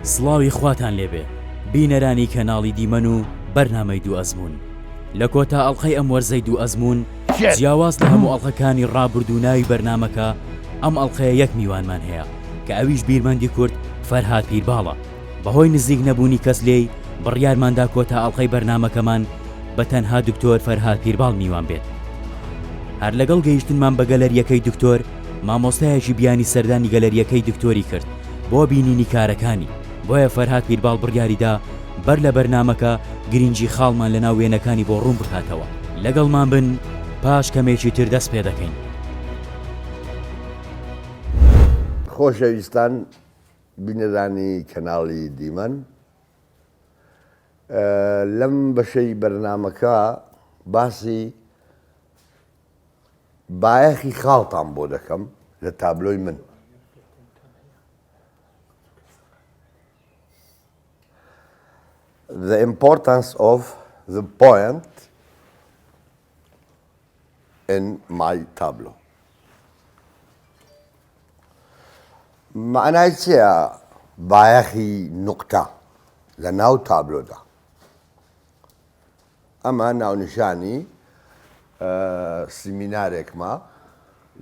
سڵاوی خواتان لێبێ بینەرانی کەناڵی دیمەن و بەرنامەی دوو ئەزمون لە کۆتا ئەڵقەی ئەم وەرزەی دوو ئەزمون جیاواز لە هەموو ئەڵقەکانی ڕابردووناوی بەرنامەکە ئەم ئەڵقەیە یەک میوانمان هەیە کە ئەویش بیرمەندی کورد فەرهاد پیرباڵە بەهۆی نزیک نەبوونی کەس لێی بڕیارماندا کۆتا ئەڵقەی بەرنامەکەمان بە تەنها دکتۆر فەرهاد پیرباڵ میوان بێت هەر لەگەڵ گەیشتنمان بە گەلەریەکەی دکتۆر مامۆستایەکی بیانی سەردانی گەلەریەکەی دکتۆری کرد بۆ بینینی کارەکانی بۆیە فەرهاد پیرباڵ بڕیاریدا بەر لە بەرنامەکە گرنگی خاڵمان لە ناو وێنەکانی بۆ ڕوون بکاتەوە لەگەڵمان بن پاش کەمێکی تر دەست پێ دەکەین. خۆشەویستان بینەرانی کەناڵی دیمەن، لەم بەشەی بەرنامەکە باسی بایەخی خاڵتان بۆ دەکەم لە تابلۆی من. The importance of the point in my tableau. معنای چییە بایەخی نوقتە لە ناو تابلۆدا؟ ئەمە ناونیشانی سیمینارێکمە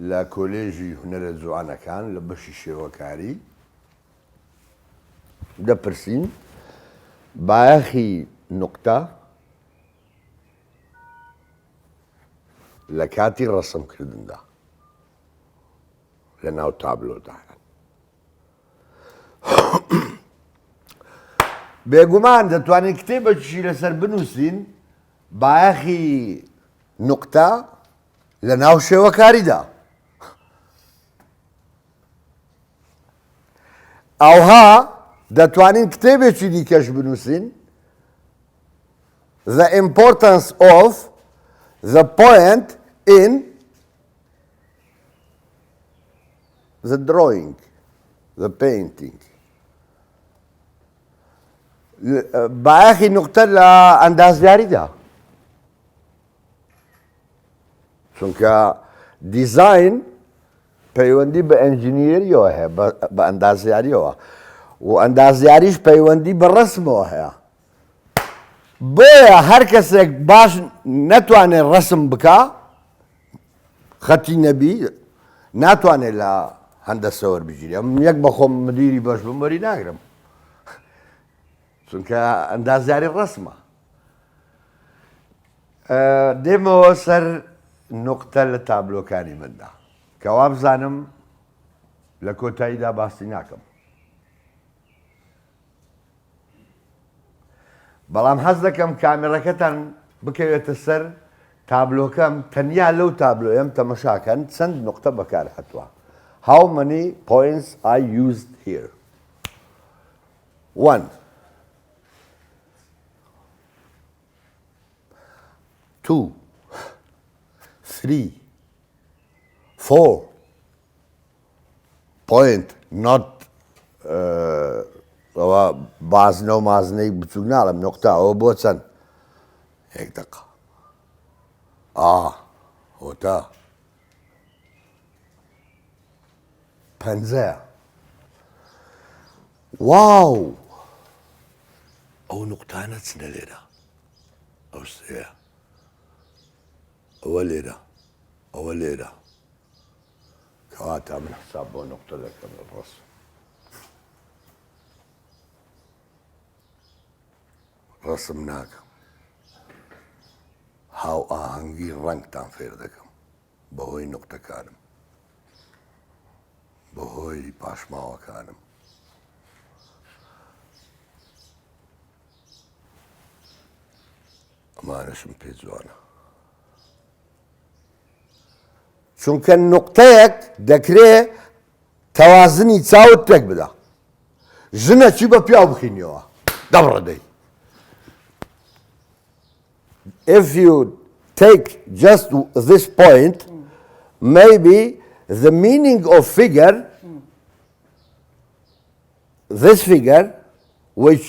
لە کۆلێژی هونەرە جوانەکان لە بەشی شێوەکاری دەپرسین بایەخی نوقتە لە کاتی ڕەسمکردندا لە ناو تابلۆدا. بێگومان دەتوانین کتێبێکی لەسەر بنووسین بایەخی نوقتە لە ناو شێوەکاریدا. ئەوها دەتوانین کتێبێکی دیکەش بنووسین The importance of the point in the drawing, the painting. بایەخی نوقتە لە ئەندازیاریدا، چونکە دیزاین پەیوەندی بە ئەنجینیەریەوە هەیە، بە ئەندازیاریەوە، و ئەندازیاریش پەیوەندی بە ڕەسمەوە هەیە. بۆیە هەر کەسێک باش نەتوانێت ڕەسم بکە، خەتی نەبی، ناتوانێت لە هەندەسە وەربگیرێ. یەک بەخۆم مدیری بەش بم وەری ناگرم، چونکە ئەندازیاری ڕەسمە. دێمەوە سەر نوقتە لە تابلۆکانی مندا کە وا بزانم لە کۆتاییدا باسی ناکەم. بەڵام حەز دەکەم کامێرەکەتان بکەوێتە سەر تابلۆکەم، تەنیا لەو تابلۆیەم تەمەشاکەن چەند نوقتە بەکار هاتووە. How many points I used here? 1 2 3 4 point, not ئەوە بازنە و مازنەی بچوک ناڵم، نوقتە ئەوە بۆ چەند؟ 1 دقە. هۆتا 50. واو، ئەو نوقتانە چنە لێرە، ئەو سێە، ئەوە لێرە، ئەوە لێرە، کەواتە من حساب بۆ نوقتە دەکەم لە ڕەسم. ڕەسم ناکەم، هاو ئاهەنگی ڕەنگتان فێر دەکەم بەهۆی نوقتەکانم، بەهۆی پاشماوەکانم. ئەمانەشم پێ جوانە، چونکە نوقتەیەک دەکرێت تەوازنی چاوت تێک بدا. ژنەکی بە پیاو بخینیەوە دەبڕدەی. If you take just this point, maybe the meaning of figure, this figure, which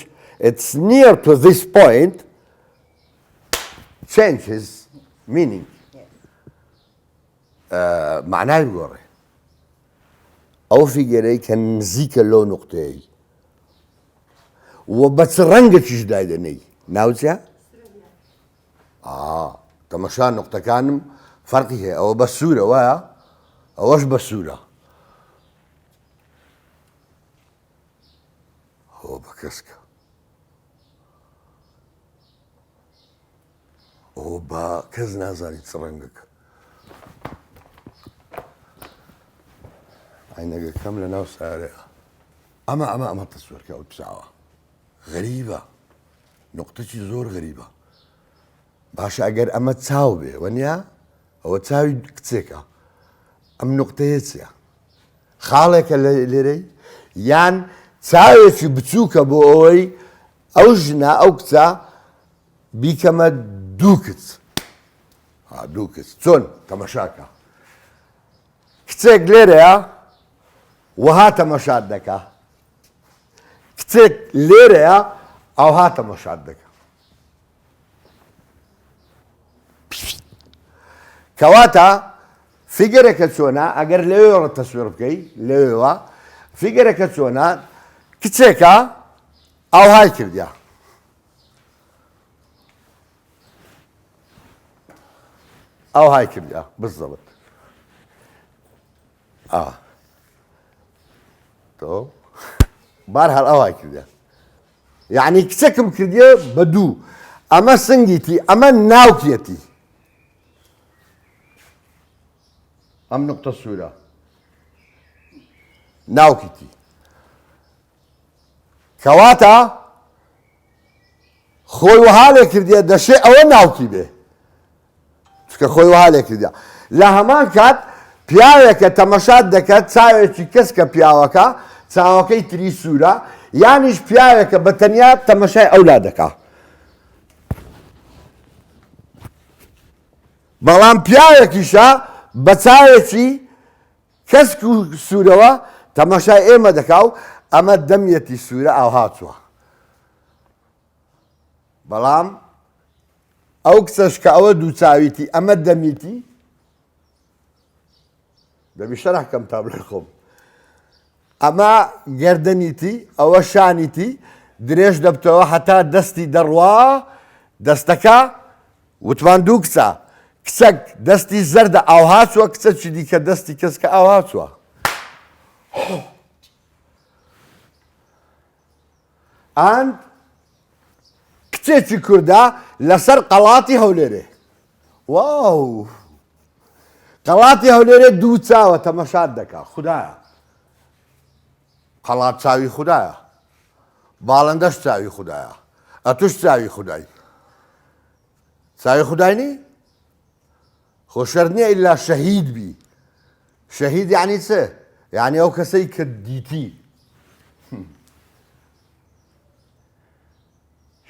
it's near to this point, changes meaning. معناه گۆڕێ. ئەو فیگەرەی کە نزیکە لەو نوقتەیە وبس ڕەنگێکیش دایدەنەی ناوچە؟ تەمەشا نقطەکانم فەرقی هەیە ئەوە بە سوورە وایە ئەوەش بە سوورە ئەوە بە کەسکە ئەوە بە کەس نازانیت چ ڕەنگەکە عینەکەکەم لە ناو سارەیە ئەمە تەسوورکە ئەو پساوە غەریبە نقطەی زۆر غەریبە باشە ئەگەر ئەمە چاو بێ وەنیا ئەوە چاوی کچێکە ئەم نقطەیە چیە خاڵێکە لێرەی یان چاوێکی بچووکە بۆ ئەوەی ئەو ژنە ئەو کچە بیکەمە دوو کچ دوو کچ چۆن تەمەشاکە کچێک لێرەیە وەها تەمەشات دەکا کچێک لێرەیە ئەوها تەمەشات دەکا کەواتە فیگەرێکە چۆنە ئەگەر لەوێ تەسویر بکەی لەوێوە فیگەرێکە چۆنە کچێکە ئەوهای کردیا ئەوهای کردیا بزەبت تۆ بارهەڵ ئەوهای کردیا یعنی کچێکم کردیە بە دوو ئەمە سنگیتی ئەمە ناوکیەتی ئەم نقطە سوورە ناوکیتی کەواتە خۆی وەها لێ کردیە دەشێ ئەوە ناوکی بێ چکە خۆی وەها لێ کردیە لە هەمان کات پیاوێکە تەمەشات دەکات چاوێکی کەس کە پیاوەکە چاوەکەی تری سوورە یانیش پیاوێکە بە تەنیا تەمەشای ئەولا دەکا بەڵام پیاوێکیشە بە چاوێکی کەسک و سوورەوە تەمەشای ئێمە دەکا و ئەمە دەمیەتی سوورە ئاو هاتووە بەڵام ئەو کچەش کە ئەوە دوو چاویتی ئەمە دەمیتی دەمیشتە ناکەم تابلۆی خۆم ئەمە گەردەنیتی ئەوە شانیتی درێژ دەبتەوە هەتا دەستی دەڕوا دەستەکە وتمان دوو کچە کچەک دەستی زەردە ئاو هاتووە کچەکی دیکە دەستی کەسکە ئاو هاتووە ئەند کچێکی کووردا لەسەر قەڵاتی هەولێرێ واو قەڵاتی هەولێرێ دوو چاوە تەمەشات دەکا خودایە قەڵات چاوی خودایە باڵندەش چاوی خودایە ئەتوش چاوی خودای چاوی خودای نی خۆ شەرت نییە ئیلا شەهید بی شەهید یعنی چ یعنی ئەو کەسەی کە دیتی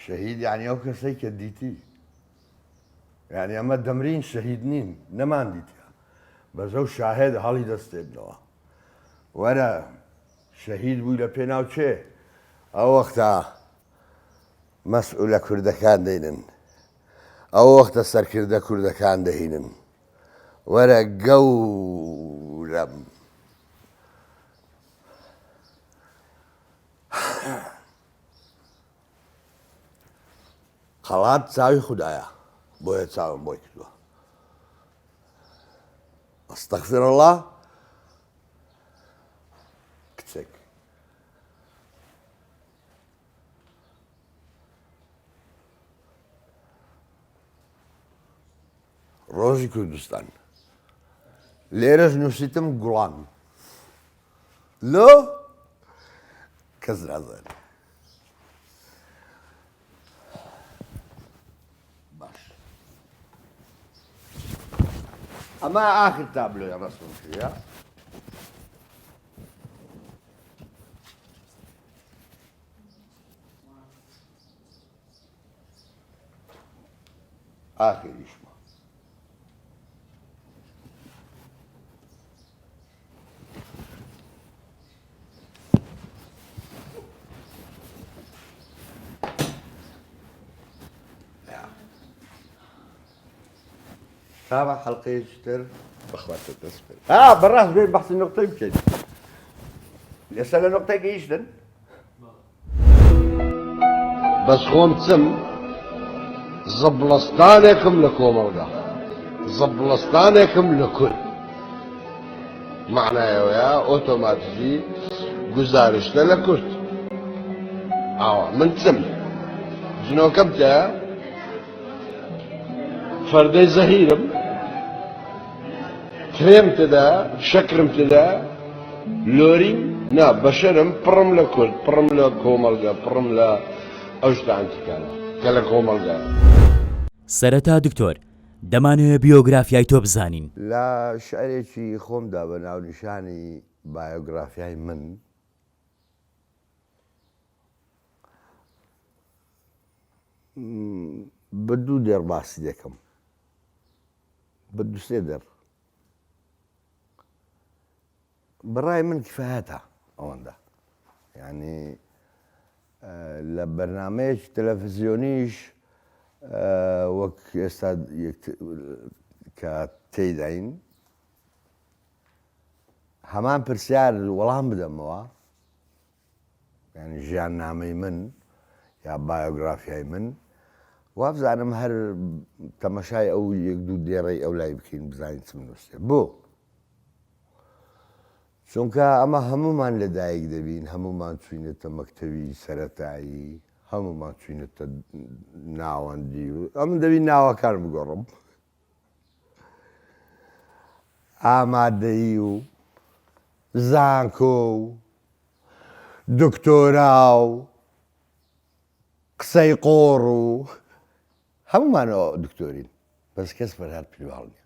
شەهید یعنی ئەو کەسەی کە دیتی یعنی ئەمە دەمرین شەهید نین نەمان دیتە بەزە و شاهێد هەڵی دەستێنەوە وەرە شەهید بووی لە پێناو چێ ئەو وەختە مەسئولە کوردەکان دەینن ئەو وەختە سەرکردە کوردەکان دەهینن وەرە گەورەم قەڵات چاوی خودایە بۆیە چاوم بۆی کردووە ئەستەغفیرڵڵا کچێک ڕۆژی کوردستان لێرەش نووسیتم گوڵان لۆ کەس نازانێت باش ئەمە ئاخر تابلۆیە ڕەسمم کردە ئاخریشمە تابع حلقة تر بخواتك تصبر بالراس بين بحث النقطة يمكن يسأل النقطة ايش بەس خۆم چم زەبڵەستانێکم لە کۆمەڵگا زەبڵەستانێکم لە کورد معنایەوەیە ئۆتۆماتیکی گزارشتە لە کورد ئاوا من چم ژنۆکەم تایە فەردەی زەهیرم کرێم تدا شەکرم تدا لۆریم نا بەشەرم پڕم لە کورد پڕم لە کۆمەڵگا پڕم لە ئەو شتانتیکانە کە لە کۆمەڵگا سەرەتا دکتۆر دەمانەوێت بیۆگرافیای تۆ بزانین لە شعرێکی خۆمدا بە ناونیشانی بایۆگرافیای من بە دوو دێر باسی دەکەم بە دوو سێ دەر بەڕای من کفایەتە ئەوەندە یعنی لە بەرنامەیەکی تەلەڤیزیۆنیش وەک ئێستا کە تێداین هەمان پرسیار وەڵام بدەمەوە ینی ژیان نامەی من یا بایۆگرافیای من وابزانم هەر تەمەشای ئەو یەک دوو دێڕەی ئەو لای بکەین بزانین چ بنووسێ بۆ چونکە ئەمە هەمومان لەدایک دەبین هەمومان چوینێتە مەکتەوی سەرەتایی هەمومان چوینێتە ناوەندی و ئەم دەبی ناوەکان بگۆڕم ئامادەیی و زانکۆ و دکتۆرا و قسەی قۆڕ و هەمومانەوە دکتۆرین بەس کەس فەرهاد پیرواڵ نییە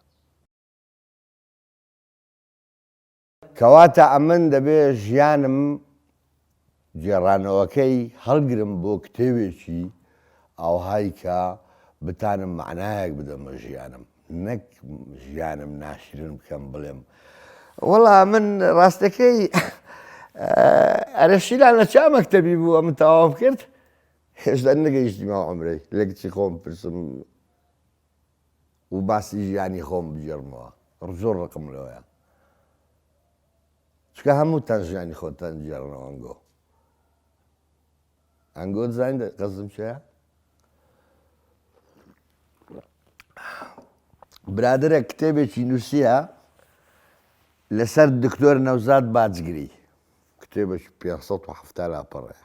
کەواتە ئەمن دەبێ ژیانم جێڕانەوەکەی هەڵگرم بۆ کتێوێکی ئاوهای کە بتانم معنایەک بدەمە ژیانم نەک ژیانم ناشرین بکەم بڵێم وەڵا من ڕاستەکەی ئەرەشیلان لە چا مەکتەبی بوو ئەمە تەواو کرد هێشتا نەگەیشتی ماوە عومرەی لە کچی خۆم پرسم و باسی ژیانی خۆم بجێڕمەوە زۆر ڕقم لەوەیە چکە هەمووتان ژیانی خۆتان جێڕنەوە ئەنگۆ ئەنگۆ دەزانین قەزم چییە؟ برادرە کتێبێکی نووسیە لەسەر دکتۆر نەوزاد باجگری کتێبێکی 570 لاپەڕەیە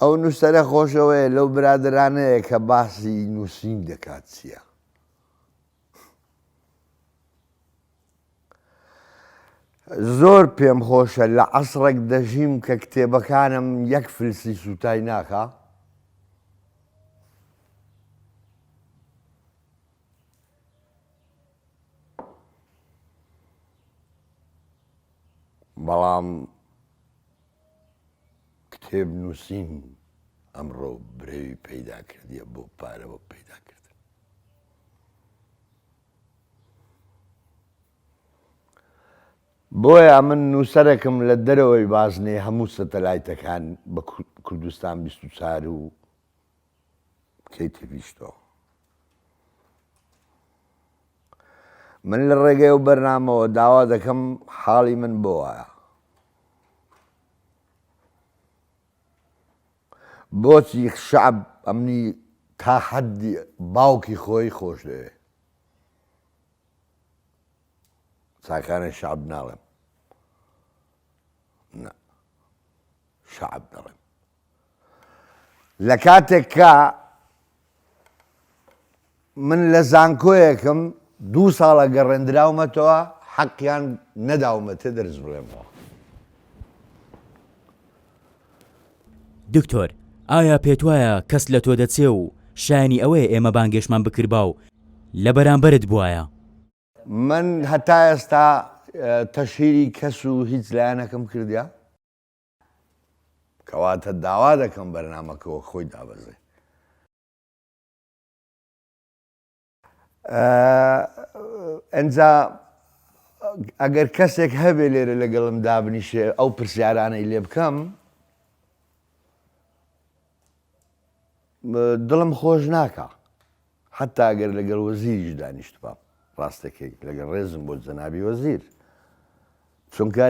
ئەو نووسەرە خۆشەوەیە لەو برادرانەیە کە باسی نووسین دەکات چییە زۆر پێم خۆشە لە عەسڕێک دەژیم کە کتێبەکانم یەک فلسی سوتای ناکا بەڵام کتێب نووسین ئەمڕۆ برێوی پەیدا کردیە بۆ پارەوە پەیدا کردن بۆیە من نووسەرێکم لە دەرەوەی بازنێ هەموو سەتەلایتەکان بە کوردستان 24 و کەیتیڤیشتەوە من لە ڕێگەی و بەرنامەوە داوا دەکەم حاڵی من بۆ وایە بۆچی شەعب ئەمنی تا حەدی باوکی خۆی خۆش دەوێ چاکانی شەعب ناڵێم شەعب دەڵێم لە کاتێک کە من لە زانکۆیەکم 2 ساڵە گەڕێندراومەتەوە حەقیان نەداومەتە دەرز بڵێمەوە دکتۆر ئایا پێت وایە کەس لە تۆ دەچێ و شایانی ئەوەیە ئێمە بانگێشمان بکربا و لە بەرامبەرت بوایە من هەتا ئێستا تەشهیری کەس و هیچ لایەنەکەم کردیا کەواتە داوا دەکەم بەرنامەکەەوە خۆی دابەزێ ئەنجا ئەگەر کەسێک هەبێ لێرە لەگەڵم دابنیشێ ئەو پرسیارانەی لێ بکەم دڵم خۆش ناکە حتا ئەگەر لەگەڵ وەزیریش دانیشت بام ڕاستەکەی لەگەڵ ڕێزم بۆ جەنابی وەزیر چونکە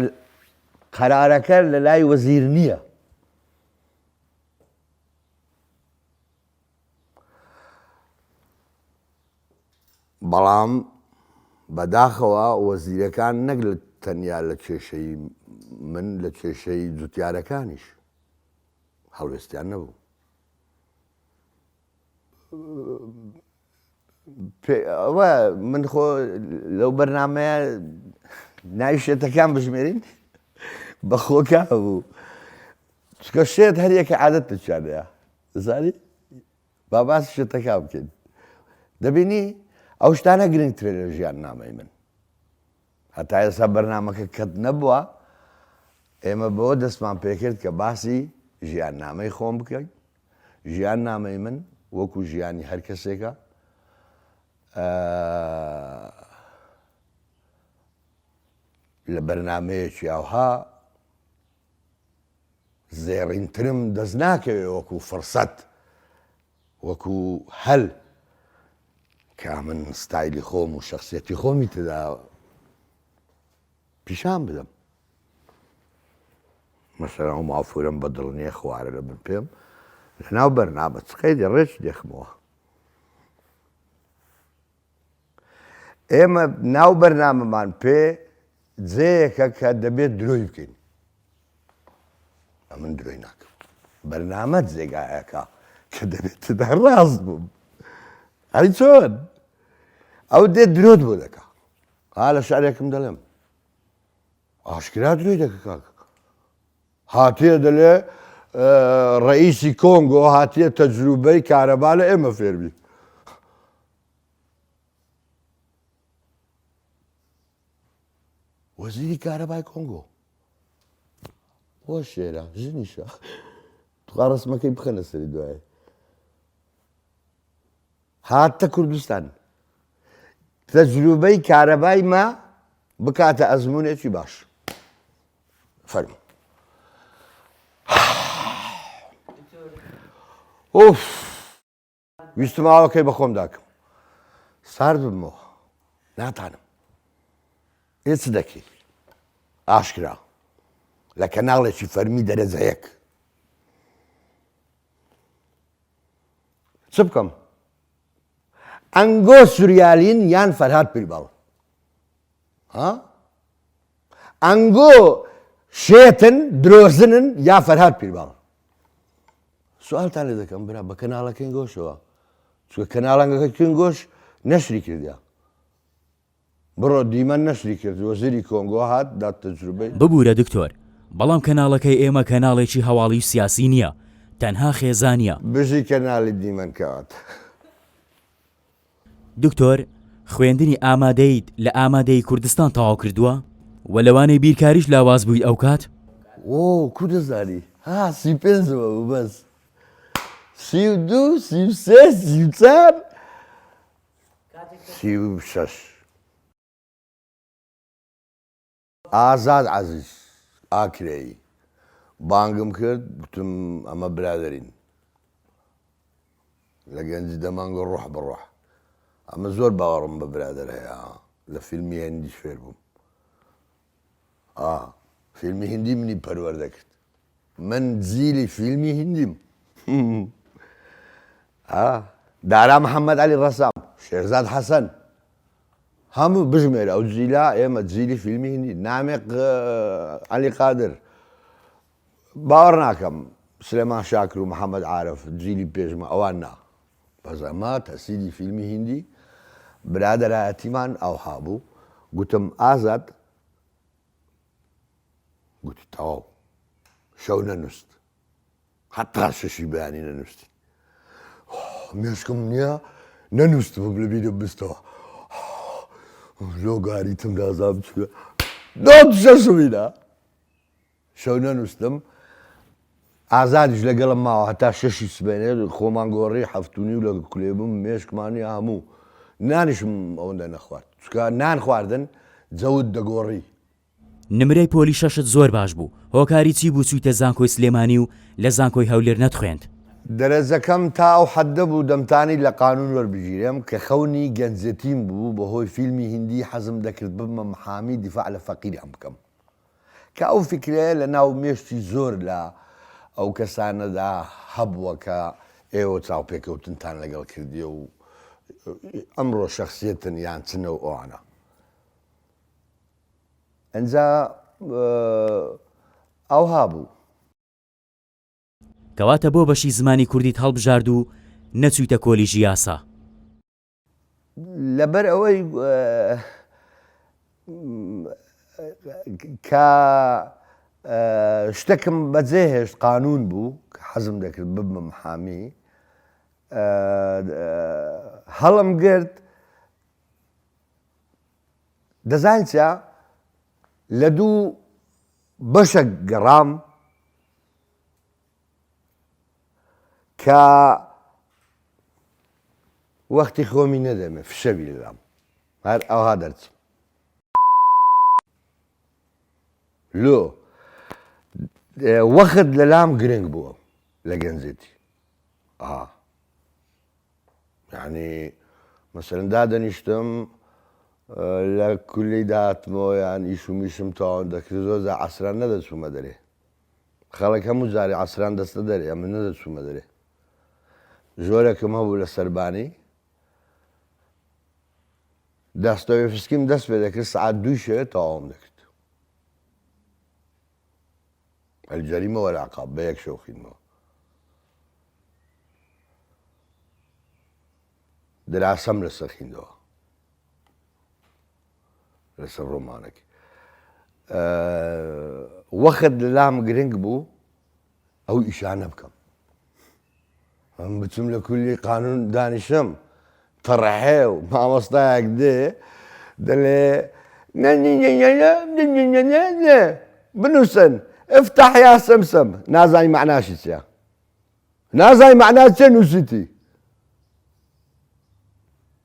قەرارەکە لە لای وەزیر نییە. بەڵام بەداخەوە وەزیرەکان نەک لە تەنیا لە کێشەی من لە کێشەی جوتیارەکانیش هەڵوێستیان نەبوو. ئەوە من خۆ لەو بەرنامەیە ناوی شێتەکان بژمێرین بە خۆکە بوو چکە شێت هەر یەکە عادەت تچانەیە دەزانی با باسی شێتەکان بکەین. دەبینی ئەو شتانە گرنگترێ لە ژیان نامەی من. هەتا ئێستا بەرنامەکە کەت نەبووە ئێمە بەوە دەستمان پێکرد کە باسی ژیان نامەی خۆم بکەین. ژیان نامەی من وەکو ژیانی هەر کەسێکە لە بەرنامەیەکی ئەوها زێڕینترم دەست ناکەوێت وەکو فرسەت وەکو هەل کە من ستایلی خۆم و شخصیەتی خۆمی تدا پیشان بدەم. مەسەڵەن ئەو مافورم بە دڵنیە خوارە لە بن پێم لەناو بەرنامە چقەیدی ڕێژ دێخمەوە. ئێمە ناو بەرنامەمان پێ جێیەکە کە دەبێت درۆی بکەین. من درۆی ناکەم. بەرنامە جێگایەکە کە دەبێت تدا ڕاست بووم. هەی چۆن؟ ئەو دێت درۆت بۆ دەکا. لە شارێکم دەڵێم ئاشکرا درۆی دەکە کاکە. هاتیە دەڵێ ڕئیسی کۆنگۆ هاتیە تەجروبەی کارەبا لە ئێمە فێربی. وەزیری کارەبای کۆنگۆ بۆ شێرە ژنیشە توخوا ڕسمەکەی بخەنە سەری دوایە. هاتە کوردستان تەجروبەی کارەبای ما بکاتە ئەزمونێکی باش. فەرموو. ئوف ویستم ئاوەکەی بە خۆم داکەم. سارد بمەوە ناتانم. هیچ دەکەی ئاشکرا لە کەناڵێکی فەرمی دەرەجەیەک چ بکەم؟ ئەنگۆ سوریالین یان فەرهاد پیرباڵ؟ ئەنگۆ شێتن درۆزنن یا فەرهاد پیرباڵ؟ سوالتان لێ دەکەم برا بە کەناڵەکەی گۆشەوە چکە کەناڵەکەی گۆش نەشری کردیا. بڕۆ دیمە نەشری کرد وەزیری کۆنگۆ هات دات تەجروبەی. ببوورە دکتۆر بەڵام کەناڵەکەی ئێمە کەناڵێکی هەواڵی سیاسی نییە تەنها خێزانیە. بژی کەناڵی دیمەن کەوات. دکتۆر خوێندنی ئامادەیت لە ئامادەی کوردستان تەواو کردووە و لەوانەی بیرکاریش لاواز بوویت ئەو کات؟ کو دەزانی؟ سی پێنجەوە بوو بەس. 32 33 34 36 ئازاد عەزیز ئاکرێی بانگم کرد گوتم ئەمە برادەرین لە گەنجی دەمانگە ڕۆح بڕۆح. ئەمە زۆر باوەڕم بە برادەر هەیە لە فیلمی هێندیش فێر بووم. فیلمی هیندی منی پەروەردە کرد. من جیلی فیلمی هیندیم. دارا محەممەد عەلی ڕەسام شێرزاد حەسەن هەموو بژمێرە ئەو جیلا ئێمە جیلی فیلمی هیندی نامێک عەلی قادر باوەڕ ناکەم سلێمان شاکر و محەممەد عارف جیلی پێشمە ئەوان نا بەس ئەمە تەسیری فیلمی هیندی برادەرایەتیمان ئەو هابوو. گوتم ئازاد گوتی تەواو شەو نەنووست هەتا شەشی بەیانی نەنووستی. مێشکم نییە نەنووست بووم لە بیرە بستەوە لۆگاریتم دازام چوە دۆ شەشمینا شەو نەنووستم. ئازادیش لەگەڵم ماوە هەتا شەشی سبێنێ خۆمان گۆڕی هەفتونی و لە کولێبم مێشکمانی هەموو نانیشم ئەوەندە نەخوارد چکە نان خواردن جەوت دەگۆڕی. نمرەی پۆلی شەشت زۆر باش بوو. هۆکاری چی بوو چوویتە زانکۆی سلێمانی و لە زانکۆی هەولێر نەتخوێند؟ دەرەجەکەم تا ئەو حەددە بوو دەمتانی لە قانون وەربگیرێم کە خەونی گەنجەتیم بوو بەهۆی فیلمی هیندی حەزم دەکرد ببمە محامی دیفاع لە فەقیریان بکەم. کە ئەو فکرەیە لە ناو مێشتی زۆر لە ئەو کەسانەدا هەبووە کە ئێوە چاوپێکەوتنتان لەگەڵ کردیە و ئەمڕۆ شەخسیەتن یان چنەوە ئەوانە. ئەنجا ئەو هابوو. کەواتە بۆ بەشی زمانی کوردیت هەڵبژارد و نەچوویتە کۆلیژی یاسا. لەبەر ئەوەی کە شتێکم بەجێ هێشت قانون بوو کە حەزم دەکرد ببمە محامی، هەڵم گرت دەزانین چیا لە دوو بەشە گەڕام کە وەختی خۆمی نەدەمێ فشەوی لەلام هەر ئەوها دەرچم لۆ وەخت لەلام گرنگ بووە لە گەنجێتی یعنی مەسەلەن دادەنیشتم لە کولی داتمەوە یان ئیش و میشم تاوان دەکرد زۆر عەسران نەدەچوومە دەرێ خەڵک هەموو جارێ عەسران دەستە دەرێ ئەمە نەدەچوومە دەرێ زۆرێکم هەبوو لە سەربانی دەستۆیفسکیم دەست پێ دەکرد سعات 2 شەوێ تەواوم دەکرد الجەریمە وەالعەقاب بە یەک شەو خوێندمەوە دراسەم لەسەر خوێندەوە لەسەر ڕۆمانێکی وەخت لەلام گرنگ بوو ئەو ئیشانە بکەم ئەم بچم لە کولی قانون دانیشم تەڕەحێ و مامۆستایەک دێ دەڵێ بنووسن افتح یا سەمسەم نازانی معناشی چییە نازانی معناش چێ نووسیتی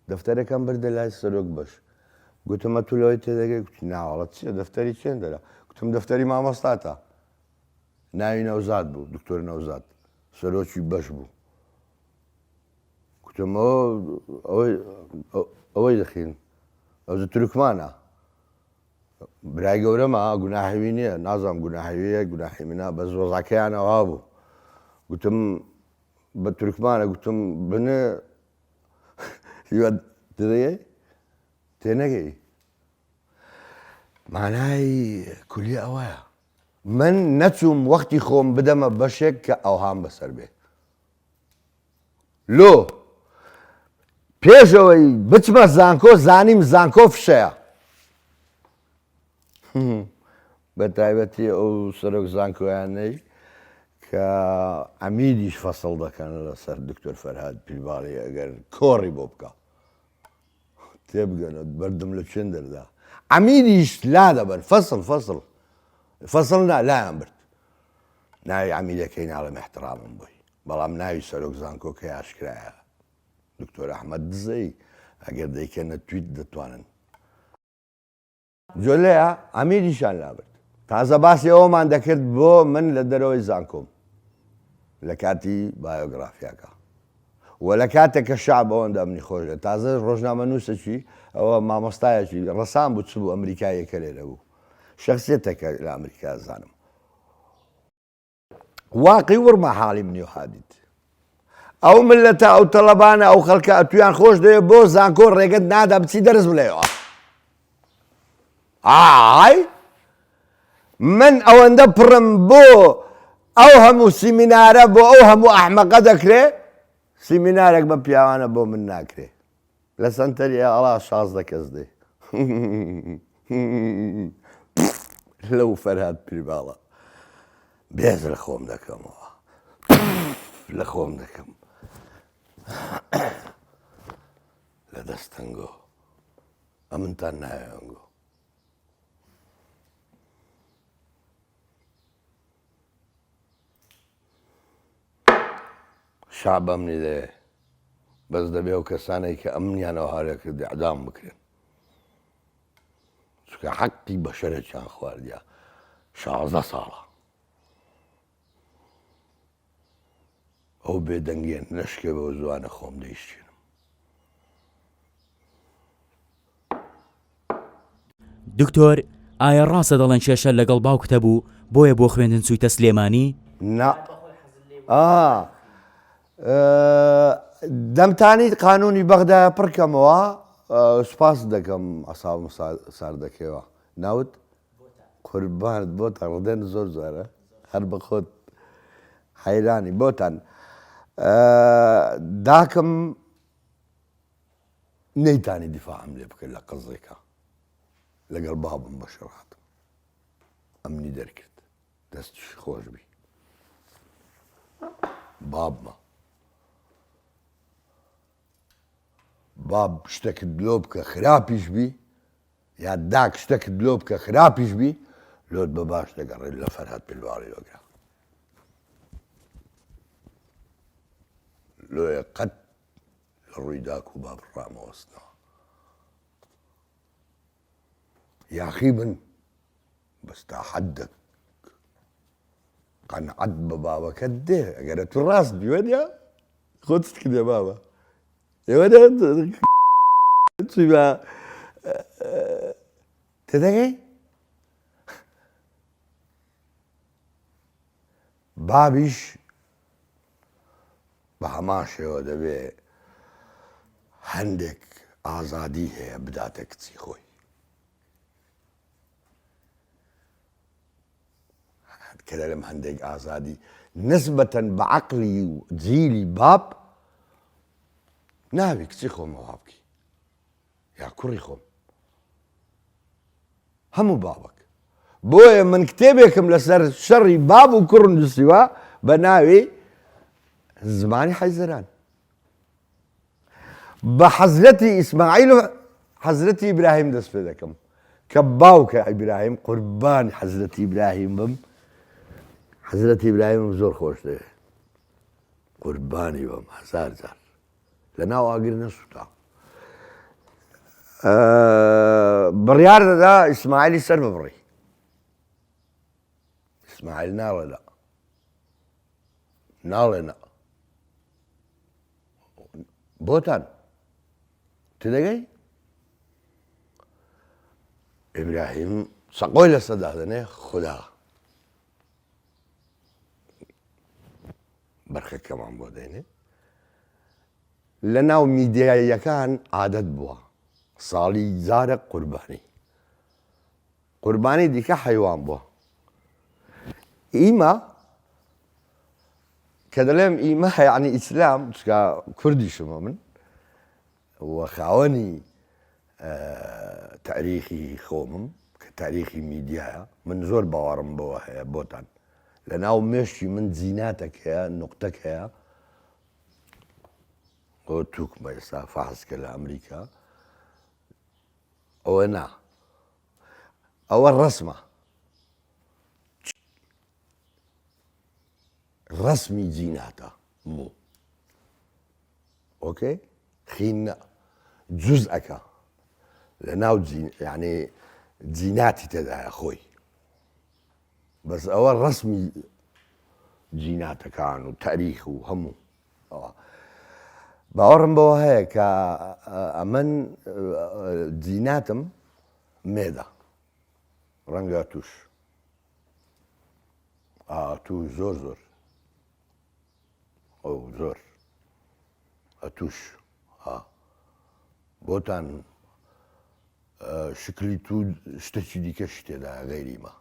دەفتەرەکەم بردە لای سەرۆک بەش گوتمە تو لەوەی تێدەگەی کوتی ناوەڵەت چییە دەفتەری چێن دەرا گوتم دەفتەری مامۆستاتە ناوی نەوزاد بوو دکتۆر نەوزاد سەرۆکی بەش بوو گوتم ئەوەی دەخین ئەو تورکمانە برای گەورەمە گوناحیوی نییە نازانم گوناحیویە گوناحی منە بە زۆزاکەیانەوە بوو گوتم بە تورکمانە گوتم بنە دەدەیە تێنەگەی مانای کولی ئەوەیە من نەچووم وەختی خۆم بدەمە بەشێک کە ئەوهام بەسەر بێ لۆ پێشەوەی بچمە زانکۆ زانیم زانکۆ فشەیە بە تایبەتی ئەو سەرۆک زانکۆیانەی کە ئەمیدیش فەسڵ دەکەن لەسەر دکتۆر فەرهاد پیرباڵی ئەگەر کۆڕی بۆ بکە تێبگەنە بەردم لە چێن دەردا ئەمیدیش لا دەبەر فەسڵ لایان برد ناوی ئەمیدەکەی ناڵم احترامم بووی بەڵام ناوی سەرۆک زانکۆ کە یاشکرایە دکتۆر ئەحمەد دزەی ئەگەر دەیکەنە تویت دەتوانن جۆلەیە ئەمیدیشان لابرد تازە باسی ئەومان دەکرد بۆ من لە دەرەوەی زانکۆم لە کاتی بایۆگرافیاکە و لە کاتێک کە شعب ئەوەندە ئەمنی خۆشە تازە ڕۆژنامە نووسەکی ئەوە مامۆستایەکی ڕەسام بوو چ بوو ئەمریکایەکە لێرە بوو شخصیەتێکە لە ئەمریکا زانم واقعی وڕمە حاڵی منی و حادیت ئەو ملەتە ئەو تەڵەبانە ئەو خەڵکە ئەتویان خۆش دەوێت بۆ زانکۆ ڕێگەت نادا بچی دەرز بڵێەوە ئای من ئەوەندە پڕم بۆ ئەو هەموو سیمینارە بۆ ئەو هەموو ئەحمەقە دەکرێ سیمینارێک بە پیاوانە بۆ من ناکرێ لە سەنتەری ئەڵا 16 کەس دێ لەو فەرهاد پیرباڵە بێز لە خۆم دەکەمەوە لە خۆم دەکەم لە دەستەنگۆ ئەمنتان نایەنگۆ شعب ئەمنی دێ بەس دەبێ و کەسانێک کە ئەمنیانەوە هەرێ کردی ئەعدام بکرێن چونکە حەقی بەشەرێکیان خواردیا 16 ساڵە ئەو بێدەنگێن لەشکێ بە زوانە خۆم دەیشتێنم دکتۆر ئایا ڕاستە دەڵێن کێشە لەگەڵ باوکتە بوو بۆیە بۆ خوێندن چوویتە سلێمانی؟ نا دەمتانی قانونی بەغدا پڕکەمەوە سوپاس دەکەم ئەساڵ سار دەکەوە ناوت قوربانت بۆتە ڕدێن زۆر زۆرە هەر بە خۆت حەیرانی بۆتان داکەم نەیتانی دیفاعم لێ بکەن لە قزێکە لەگەڵ بابم بەشڕ هاتم ئەمنی دەرکرد دەستی خۆش بی بابمە باب شتێکت لۆ بکە خراپیش بی یا داک شتێکت لۆ بکە خراپیش بی لۆت بە باش دەگەڕێت لە فەرهاد پلواری لۆگرا لۆیە قەت لە ڕووی داک و باب ڕامەوەستنەوە یاخی بن بەستا حەدەک قەنعەت بە بابەکەت دێ ئەگەرە تو ڕاست بیوەنیا خۆتت کردێ بابە ئێوەدە چی بە تێدەگەی بابیش بە هەمان شێوە دەبێ هەندێک ئازادی هەیە بداتە کچی خۆی کە دەڵێم هەندێک ئازادی نسبەتەن بە عەقلی و جیلی باب ناوی کچی خۆمەوە بکەی یا کوڕی خۆم هەموو بابک بۆیە من کتێبێکم لەسەر شەڕی باب و کوڕ نووسیوە بە ناوی زمانی حەیزەران بە حەزرەتی ئیسماعیل و حەزرەتی ئیبراهیم دەست پێ دەکەم کە باوکە ئیبراهیم قوربانی حەزرەتی ئیبراهیم بم حەزرەتی ئیبراهیمم زۆر خۆش دەوێ قوربانی بم هەزار جار لە ناو ئاگر نەسووتا بڕیار دەدا ئیسماعیلی سەر ببڕی ئیسماعیل ناڵێ لا ناڵێ نا بۆتان تێدەگەی ئیبراهیم سەقۆی لە سەدا دەنێ خودا بەرخەکەمان بۆ دەینێ لە ناو میدیایەکان عادەت بووە ساڵی جارێک قوربانی دیکە حەیوان بووە ئیمە کە دەڵێم ئیمە یعنی ئیسلام چکە کوردیشمە من وە خاوەنی تاریخی خۆمم کە تاریخی میدیایە من زۆر باوەڕم بەوە هەیە بۆتان لە ناو مێشتی من جیناتێک هەیە نوقتەک هەیە ئەوە تووکمە ئێستا فەحسکە لە ئەمریکا ئەوە نا ئەوە ڕەسمە ڕەسمی جیناتە مو ئۆکەی خینە جوزئەکە لە ناو یعنی جیناتی تێدایە خۆی بەس ئەوە ڕەسمی جیناتەکان و تاریخ و هەموو ئەوە باوەڕم بەوە هەیە کە ئەمن جیناتم مێدە ڕەنگە توش توش زۆر ئەو زۆر ئەتوش بۆتان شکلی تو شتێکی دیکەش تێدایە غەیریمە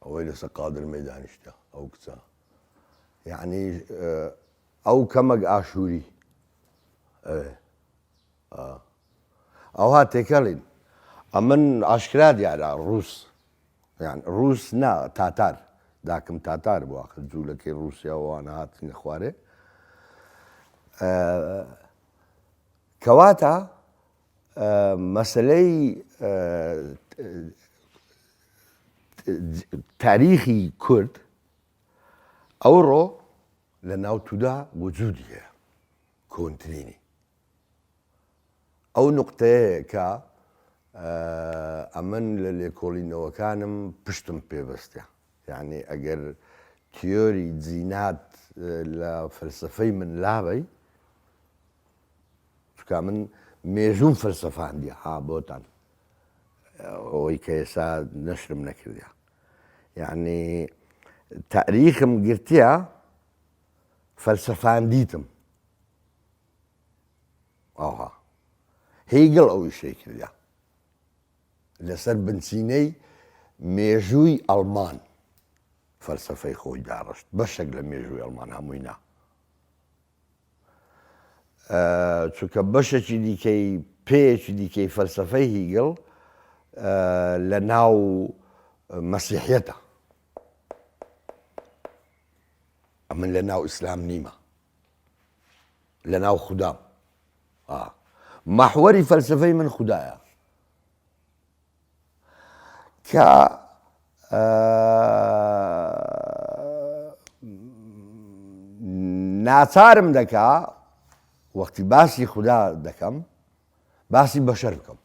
ئەوەی لەسەر قادر مەیدانیشتە ئەو کچە یعنی ئەو کەمەک ئاشووری ئەوها تێکەڵین ئەمن ئاشکرا دیارە ڕووس یان ڕووس نا تاتار داکەم تاتار بووە جوولەکەی ڕووسیاوانە هاتنە خوارێ کەواتە مەسلەی تاریخی کورد ئەوڕۆ لە ناوتودا وجودی هەیە کۆنترینی ئەو نوقتەیە کە ئەمن لە لێکۆڵینەوەکانم پشتم پێبەستە یعنی ئەگەر تیۆری جینات لە فەلسەفەی من لابەی چکە من مێژوم فەلسەفاندی ها بۆتان ئەوەی کە ئێستا نەشرم نەکردیا یعنی تاریخم گرتیە فەلسەفان دیتم ئاها هێگڵ ئەوی شەی کردیا لەسەر بنچینەی مێژووی ئەڵمان فەلسەفەی خۆی داڕشت بەشێک لە مێژووی ئەڵمان هەمووی نا چونکە بەشێکی دیکەی پێیەکی دیکەی فەلسەفەی هیگڵ لە ناو مەسیحیەتە من لە ناو ئیسلام نیمە لە ناو خوددام مەحوەری فەلسەفەی من خوددایە کە ناچارم دەکا وەختی باسی خوددا دەکەم باسی بەشەر بکەم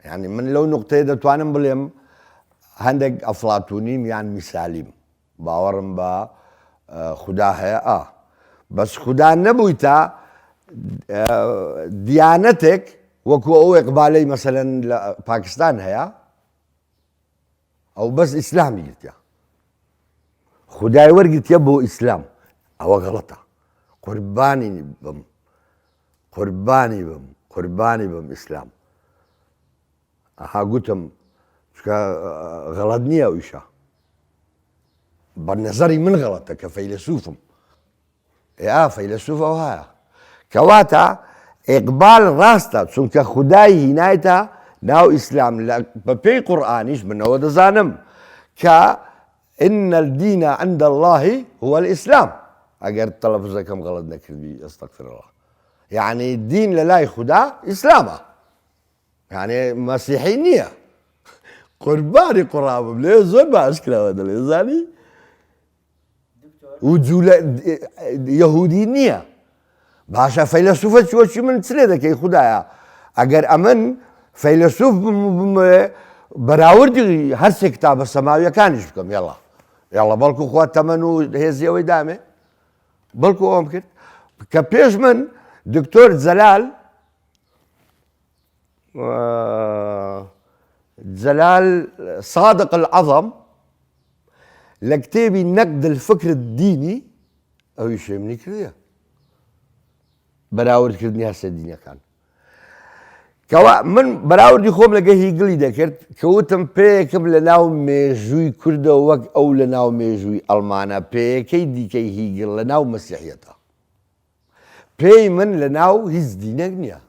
یعنی من لەو نوقتەیە دەتوانم بڵێم هەندێک ئەفڵاتونیم یان میسالیم باوەڕم بە خوددا هەیە بەس خوددا نەبووی تا دیانەتێک وەکو ئەو ئێقبالەی مەسەلەن لە پاکستان هەیە ئەو بەس ئیسلامی گرتیا خودای وەرگرتیە بۆ ئیسلام ئەوە غەڵەتە قوربانی بم ئیسلام ئەها گوتم چکە غەڵەت نییە ئەویشە بە نەزەری من غەڵەتە کە فەیلسوفم فەیلسوف ئەو هەیە کەواتە ئێقبال ڕاستە چونکە خودای هینایتە ناو ئیسلام بە پێی قورئانیش منەوە دەزانم کە إن الدين عند الله هو الإسلام ئەگەر تەلەفزەکەم غەڵەت نەکردی ئەستەغفر الله یعنی دین لە لای خوددا ئیسلامە یعنی مەسیحی نییە قوربانی قوڕا بم لێ زۆر باش کراوە دەڵێ زانی یەهودی نییە باشە فەیلسوفە چۆچی من چ لێ دەکەی خوددایە ئەگەر ئەمن فەیلسوف بەراوردی هەر سێ کتابە سەماویەکانیش بکەم یاڵا بەڵکو خوا تەمەن و هێزی ئەوەی دامێ بەڵکو ئەوم کرد کە پێش من دکتۆر جەلال صادق العەظەم لە کتێبی نەقد الفکر الدینی ئەوی شێمنی کردیە بەراوردکردنی هەرسێ دینەکان کەوا من بەراوردی خۆم لەگە هیگڵی دەکرد کەوتم پێیەکم لە ناو مێژووی کوردەوە وەک ئەو لە ناو مێژووی ئەڵمانە پێیەکەی دیکەی هیگڵ لە ناو مەسیحیەتە پێی من لە ناو هیچ دینێک نییە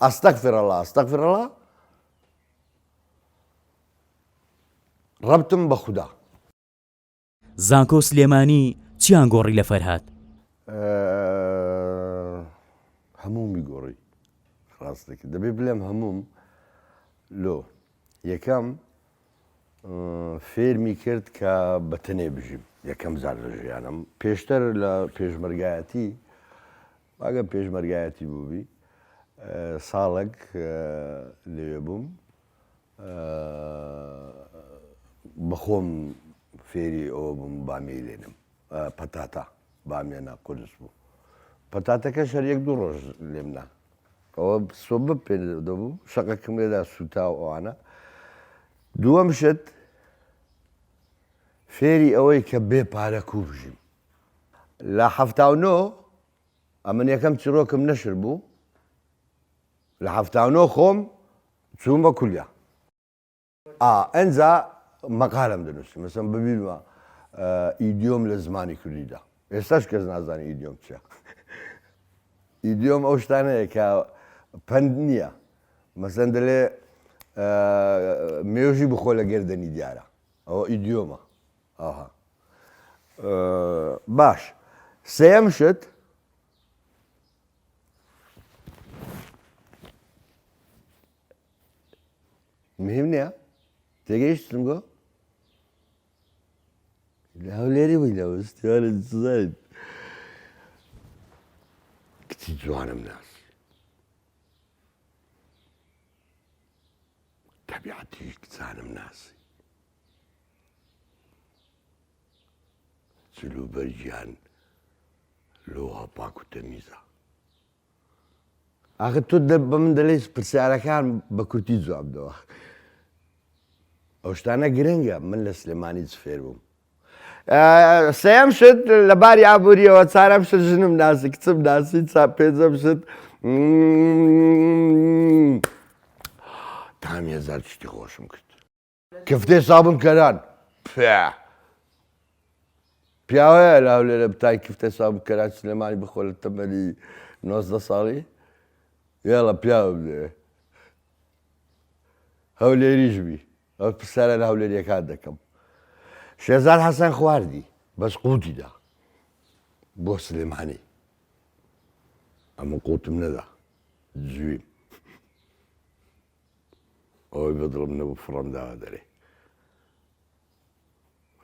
ئەستەغفر الله ڕەبتم بە خوددا زانکۆ سلێمانی چیان گۆڕی لە فەرهاد هەموومی گۆڕی ڕاستەکە دەبێ بڵێم هەمووم لۆ یەکەم فێرمی کرد کە بەتەنێ بژیم یەکەم جار لە ژیانم پێشتر لە پێشمەرگایەتی باگە پێشمەرگایەتی بووبی ساڵێک لێوێ بووم بەخۆم فێری ئەوە بووم بامی لێنم پەتاتە بامیانە قودس بوو پەتاتەکە شەر یەک دوو ڕۆژ لێمنا ئەوە سۆبە پێ دەبوو شەقەکەم لێدا سوتا و ئەوانە دووەم شت فێری ئەوەی کە بێ پارەکوو بژیم لە 79 ئەمن یەکەم چرۆکم نەشر بوو لە 79 خۆم چووم بە کولیا ئەنجا مەقالەم دەنووسم مەسەن ببینمە ئیدیۆم لە زمانی کوردیدا ئێستاش کەس نازانی ئیدیۆم چییە ئیدیۆم ئەو شتانەیە کە پند نییە مەسەن دەڵێ مێژی بخۆ لە گردنی دیارە ئەوە ئیدیۆمە باش سێەم شت مهم نییە تێگەیشتم گۆ لە هەولێری بووی لەوەستیوانە زانیت کچی جوانم ناسی تەبیعەتی کچانم ناسی جلوبەرجیان لۆها پاک و تەمیزە ئاخر تۆ بە من دەڵێ پرسیارەکان بە کورتی جواب دەوە. ئەو شتانە گرنگە من لە سلێمانی چ فێر بووم. سەیەم شت لە باری ئابوووریەوە چارەم شت ژنم ناسی کچم ناسی پێنجەم شت تامی هەزار شتی خۆشم کرد. کفتەی سابن کەران پیاوەیە لە هەولێرە بتای کفتەی سابن کەران سلێمانی بخۆ لە تەمەنی 19 ساڵی یاڵە پیاوە بدێ هەولێریش بی ئەو پرسیارە لە هەولێریەکان دەکەم. شێزار حەسەن خواردی بەس قوتیدا بۆ سلێمانی ئەمە قوتم نەدا جویم ئەوەی بەدڵم نەبوو فڕم داوە دەرێ.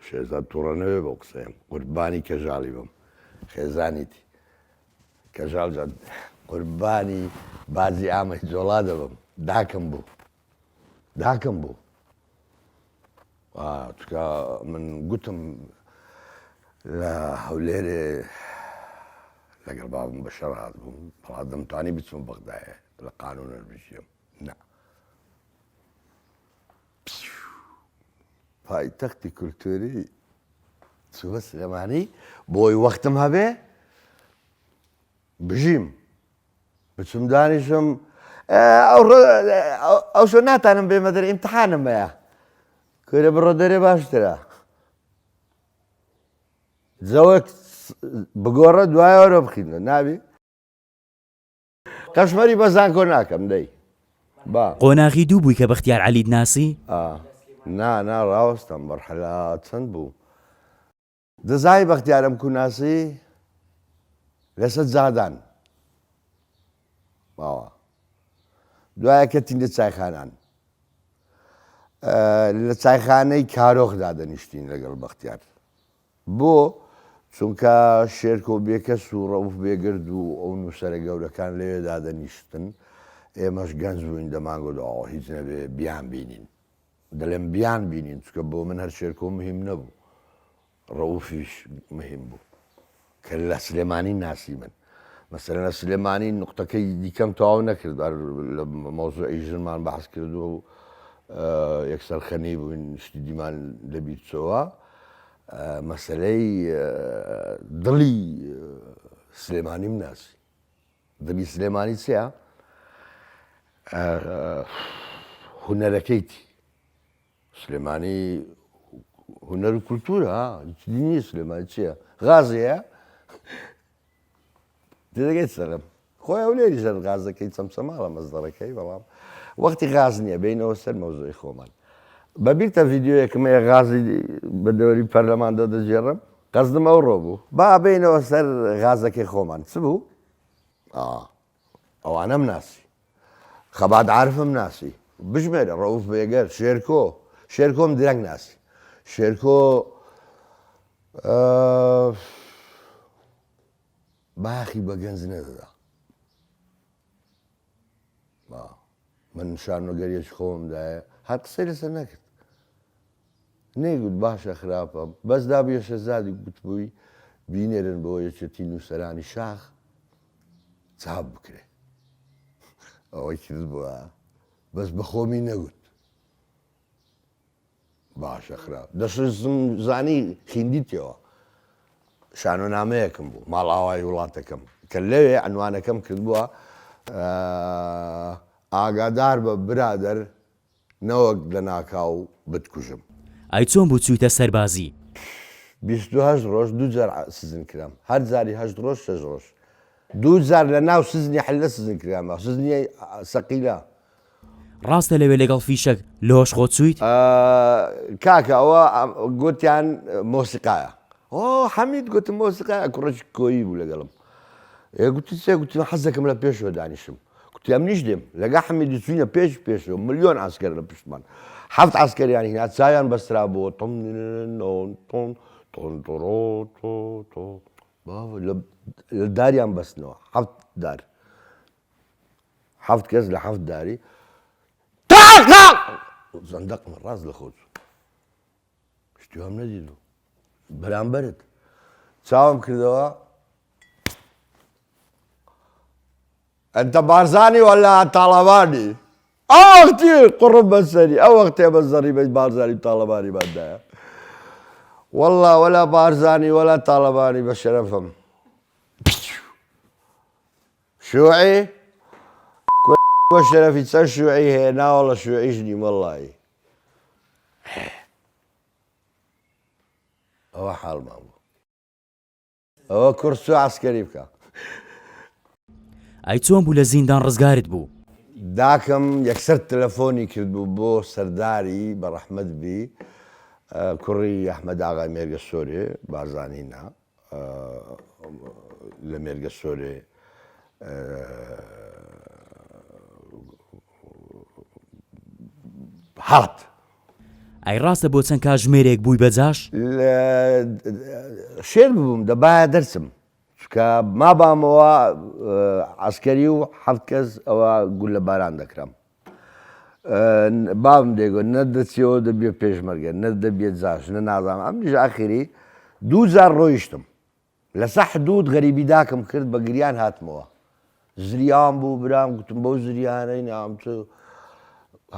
شێزار تووڕە نەوێ بۆ قسەیم قوربانی کەژاڵی بم خێزانیتی کەژاڵ جان قوربانی بازی ئامەی جۆڵا دەبم داکەم بوو چکە من گوتم لە هەولێرێ لەگەڵ بابم بە شەڕ هات بووم بەڵام دەمتوانی بچم بەغدایە لە قانونە بژیم نا پایتەختی کولتوری چووە سلێمانی بۆی وەختم هەبێ بژیم بچم دانیشم ئەو شۆ ناتانم بێمە دەرێ ئیمتحانم هەیە کورە بڕۆ دەرێ باشترە جەوەک بگۆڕە دوایەوەرە بخینە نابی قەشمەری بەزان کۆ ناکەم دەی قۆناغی دوو بووی کە بەختیار عەلیت ناسی؟ نا ڕاوەستم بەرحەلا چەند بوو دەزای بەختیارم کو ناسی لەسەر جادان باوە دوایە کەتین لە چایخانان لە چایخانەی کارۆخدا دەنیشتین لەگەڵ بەختیار بۆ چونکە شێرکۆ بێکەس و ڕەوف بێگرد و ئەو نووسەرە گەورەکان لەوێدا دەنیشتن ئێمەش گەنج بووین دەمانگوت هیچ نەبێ بیان بینین دەڵێم بیان بینین چکە بۆ من هەر شێرکۆ مهم نەبوو ڕەوفیش مهم بوو کە لە سلێمانی ناسی من مەسەلەن لە سلێمانی نقطەکەی دیکەم تەواو نەکرد لە مۆزوعی ژنمان بەحس کرد و یەکسەر خەنی بووین شتی دیمان لەبیر چۆوە مەسەلەی دڵی سلێمانیم ناسی دڵی سلێمانی چییە؟ هونەرەکەیتی سلێمانی هونەر و کولتورە نییە سلێمانی چییە؟ غازەیە دەگەیت سەرم خۆی ئەو لێری ژەر غازەکەی چەمچەماڵە مەزدەڕەکەی بەڵام وەختی غاز نییە بینەوە سەر مەوزوعی خۆمان بەبیرتە ڤیددیۆیەکم هەیە غازی بە دەوری پەرلەماندا دەجێڕم قەزدم ئەوڕۆ بوو با بینەوە سەر غازەکەی خۆمان چ بوو؟ ئەوانەم ناسی خەبات عارفم ناسی بژمێرە ڕەوف بێگەر شێرکۆم درەنگ ناسی شێرکۆ باخی بە گەنج نەدەدا من شارنۆگەریەکی خۆمدایە هەر قسەی لەسەر نەکرد نەیگوت باشە خراپە بەس دابیە شەزادی گوتبووی بینێرن بۆ یەکێتی نووسەرانی شاخ چاپ بکرێ ئەوەی کرد بووە بەس بە خۆمی نەگوت باشە خراپ دەشم زانی خیندیتەوە شانۆنامەیەکم بوو ماڵاوای وڵاتەکەم کە لەوێ عنوانەکەم کردبووە ئاگادار بە برادەر نەوەک لە ناکاو بتکوژم ئای چۆن بوو چوویتە سەربازی؟ 28 ڕۆژ دوو جار سزن کرام هەر جاری 8 ڕۆژ 6 ڕۆژ دوو جار لە ناو سزنی حلە سزن کرامە سزنی سەقیلا ڕاستە لەوێ لەگەڵ فیشەک لۆش خۆ چوویت؟ کاکە ئەوە گوتیان مۆسیقایە حەمید گوتم مۆسیقایە کوڕێکی کۆیی بوو لەگەڵم گوتی سێ گوتی حەزەکەم لە پێشەوە دانیشم گوتیام نیش دێم لەگە حەمیدی چوینە پێشەوە ملیۆن ئاسکەر لە پشتمان 7 ئاسکەریانی هینا چاویان بەسترا بۆ لە داریان بەستنەوە 7 دار 7 کەس لە 7 داری زەندەقمە ڕاست لە خۆت شتیوام نەدیدوو بەرامبەرت چاوم کردەوە انت بارزاني ولا طالباني؟ اختي قرب بسري او اختي بزري بس بارزاني طالباني بعدها والله ولا بارزاني ولا طالباني بشرفهم شيوعي وشرفي تصير شيوعي هنا والله شيوعيشني والله هو حال مامو هو كرسي عسكري بكا ئەی چۆن بوو لە زیندان ڕزگارت بوو؟ داکەم یەکسەر تەلەفۆنی کردبوو بۆ سەرداری بە ڕەحمەت بی کوڕی ئەحمەد ئاغای مێرگە سۆرێ بارزانینە لە مێرگە سۆرێ هات ئەی ڕاستە بۆ چەند کاتژمێرێک بووی بەجاش؟ شێر ببووم دەبایە دەرسم چکە مابامەوە عسکەری و حەفت کەس ئەوە گول لە باران دەکرام بام دێگۆ نە دەچیەوە دەبێت پێشمەرگە نە دەبێت جاش نە نازانم ئەم دیژ ئاخری 2000 ڕۆیشتم لەسە حدود غەریبی داکەم کرد بە گریان هاتمەوە زریان بوو برام گوتم بەو زریانەی نامچ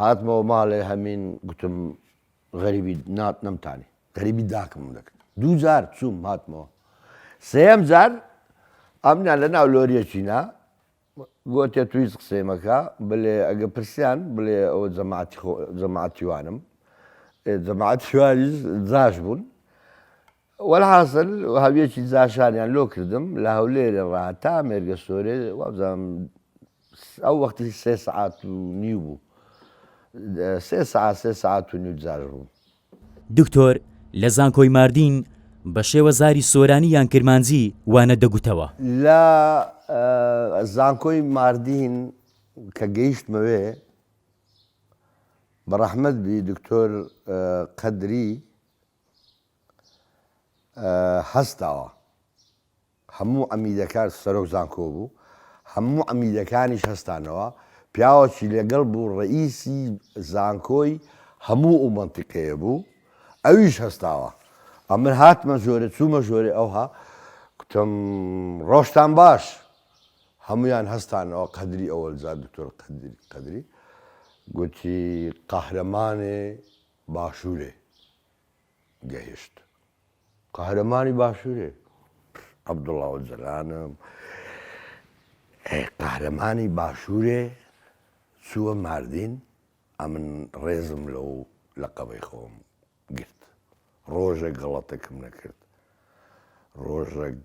هاتمەوە ماڵێ هەمین گوتم غەریبی نەمتانی غەریبی داکەم دەکرد 2000 چوم هاتمەوە سێم جار ئەمنا لە ناو لۆریەکینا گوتێ توی قسەیمەکە بڵێ ئەگە پرسیان بڵێ ئەوە جەماعەتیوانم جەماعەتیوانیش جاش بوون وەڵحاسڵ هەویەکی جاشانیان لۆ کردم لە هەولێرە ڕاهەتا مێرگە سۆرێ وابزانم ئەو وەختی 3 سەعات و نیو بوو 3 سەعات و نیو جاش بوو دکتۆر لە زانکۆی ماردین بە شێوە زاری سۆرانی یان کرمانجی وانە دەگوتەوە لە زانکۆی ماردین کە گەیشتمەوێ بە ڕەحمەت بی دکتۆر قەدری هەستاوە هەموو ئەمیدەکان سەرۆک زانکۆ بوو هەموو ئەمیدەکانیش هەستانەوە پیاوەکی لەگەڵ بوو ڕئیسی زانکۆی هەموو ئەو مەنتیقەیە بوو ئەویش هەستاوە ئەمن هاتمە ژۆرە چوومە ژۆرە ئەوها گوتم ڕۆژتان باش هەمویان هەستانەوە قەدری ئەوەلجار دکتۆر قەدری گوتی قەهرەمانێ باشوورێ گەیشت قەهرەمانی باشوورێ عەبدوڵڵاوە جەلانم قەهرەمانی باشوورێ چووە ماردین ئەمن ڕێزم لەو لەقەبەی خۆم گرت ڕۆژێک گەڵەتێکم نەکرد ڕۆژێک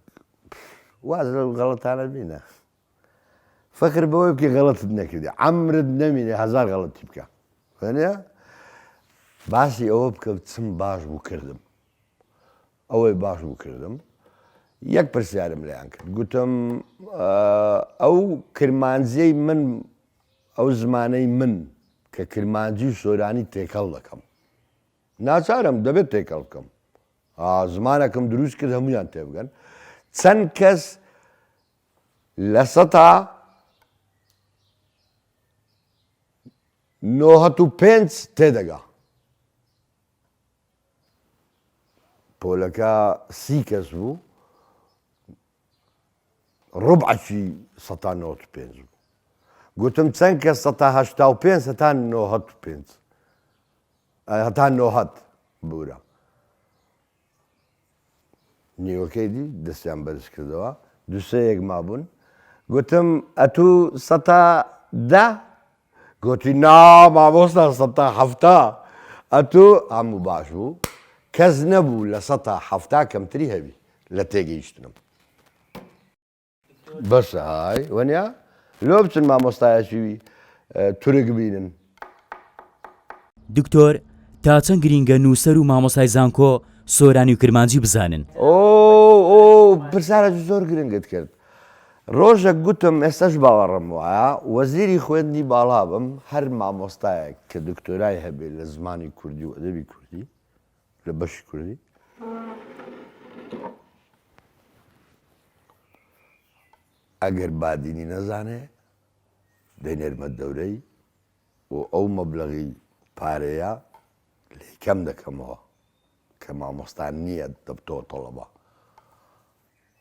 واز لەو گەڵەتانە بینە فەکر بەوەی بکە غەڵەتت نەکردی عەمرت نەمینێ هەزار غەڵەتی بکە فهمیە باسی ئەوە بکە چم باش بوو کردم ئەوەی باش بوو کردم یەک پرسیارم لێیان کرد گوتم ئەو کرمانجیەی من ئەو زمانەی من کە کرمانجی و سۆرانی تێکەڵ دەکەم ناچارم دەبێت تێکەڵ بکەم زمانەکەم دروست کرد هەمویان تێبگەن چەند کەس لە سەتا 95 تێدەگا پۆلەکە 30 کەس بوو ڕوبعەکی 95 بوو گوتم چەند کەس 85 هەتا 95 هەتا 90 بورە نیوەکەی دی دەستیان بەرز کردەوە دووسەیەک مابوون گوتم ئەتوو 110 گوتی نا مامۆستا 170 ئەتوو هەموو باش بوو کەس نەبوو لە 170 کەمتری هەبی لە تێگەیشتنم بەسە های وەنیا لۆ بچن مامۆستایەکی تورک بینن دکتۆر تا چەند گرینگە نووسەر و مامۆستای زانکۆ سۆرانی و کرمانجی بزانن پرسیارە زۆر گرنگت کرد ڕۆژێک گوتم ئێستاش باوەڕم وایە وەزیری خوێندنی باڵا بم هەر مامۆستایەک کە دکتۆرای هەبێت لە زمانی کوردی و ئەدەبی کوردی لە بەشی کوردی ئەگەر بادینی نەزانێ دەینێرمە دەورەی و ئەو مەبلەغی پارەیە لێ کەم دەکەمەوە کە مامۆستان نییە دەبتەوە تەڵەبە